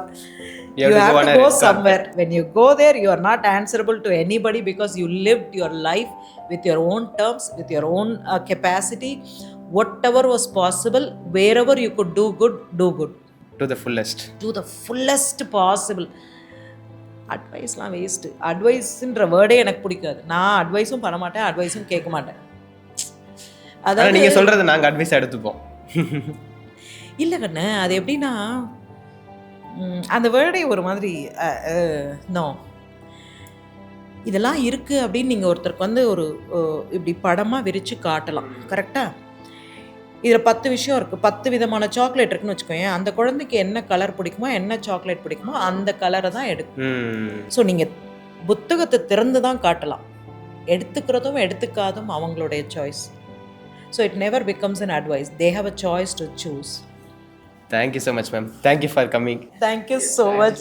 you have to go somewhere. When you go there, you are not answerable to anybody because you lived your life with your own terms, with your own capacity. Whatever was possible, wherever you could do good, do good. To the fullest. To the fullest possible. அட்வைஸ்லாம் waste. அட்வைஸ்ன்ற வேர்டே எனக்கு பிடிக்காது. நான் அட்வைஸும் பண்ண மாட்டேன், அட்வைஸும் கேட்க மாட்டேன். அதான் நீங்கள் சொல்கிறத நாங்கள் அட்வைஸ் எடுத்துப்போம். இல்லை கண்ணு, அது எப்படின்னா அந்த வேர்டே ஒரு மாதிரி நோ, இதெல்லாம் இருக்குது அப்படின்னு நீங்கள் ஒருத்தருக்கு வந்து ஒரு இப்படி படமாக விரித்து காட்டலாம். கரெக்டாக? இதில் 10 விஷயம் இருக்குது, 10 விதமான சாக்லேட் இருக்குன்னு வச்சுக்கோங்க. அந்த குழந்தைக்கு என்ன கலர் பிடிக்குமோ, என்ன சாக்லேட் பிடிக்குமோ அந்த கலரை தான் எடுக்கும். ஸோ நீங்கள் புத்தகத்தை திறந்து தான் காட்டலாம். எடுத்துக்கிறதும் எடுத்துக்காதும் அவங்களுடைய choice. So it never becomes an advice. They have a choice to choose. Thank you so much, ma'am. Thank you for coming. Thank you so much.